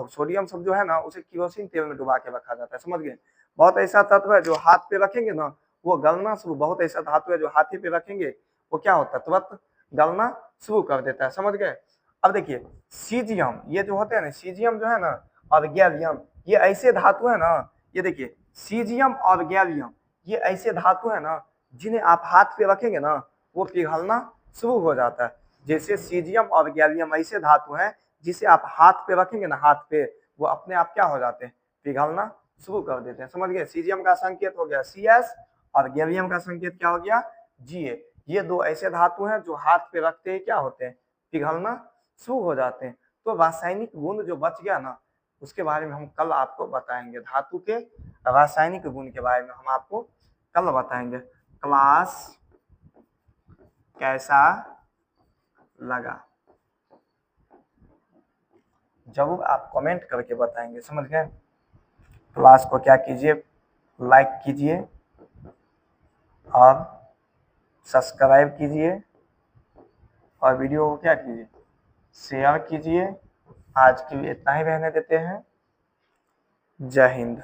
सोडियम सब जो है ना, उसे केरोसिन तेल में डुबा के रखा जाता है, समझ गए। बहुत ऐसा तत्व है जो हाथ पे रखेंगे ना, वो गलना शुरू, बहुत ऐसा धातु है जो हाथी पे रखेंगे वो क्या होता है? तुरंत गलना शुरू कर देता है, समझ गए। अब देखिए सीजियम, ये जो होते हैं ना, सीजियम जो है ना, और गैलियम, ये ऐसे धातु है ना, ये देखिए सीजियम और गैलियम, ये ऐसे धातु है ना, जिन्हें आप हाथ पे रखेंगे ना, वो पिघलना शुरू हो जाता है। जैसे सीजियम और गैलियम ऐसे धातु हैं जिसे आप हाथ पे रखेंगे ना, हाथ पे, वो अपने आप क्या हो जाते हैं? पिघलना शुरू कर देते हैं, समझ गए। सीजियम का संकेत हो गया CS, और गैलियम का संकेत क्या हो गया? Ga। ये दो ऐसे धातु हैं जो हाथ पे रखते ही क्या होते हैं? पिघलना शुरू हो जाते हैं। तो रासायनिक गुण जो बच गया ना, उसके बारे में हम कल आपको बताएंगे। धातु के रासायनिक गुण के बारे में हम आपको कल बताएंगे। क्लास कैसा लगा जरूर आप कमेंट करके बताएंगे, समझ गए। क्लास को क्या कीजिए, लाइक कीजिए और सब्सक्राइब कीजिए और वीडियो को क्या कीजिए, शेयर कीजिए। आज के लिए इतना ही रहने देते हैं। जय हिंद।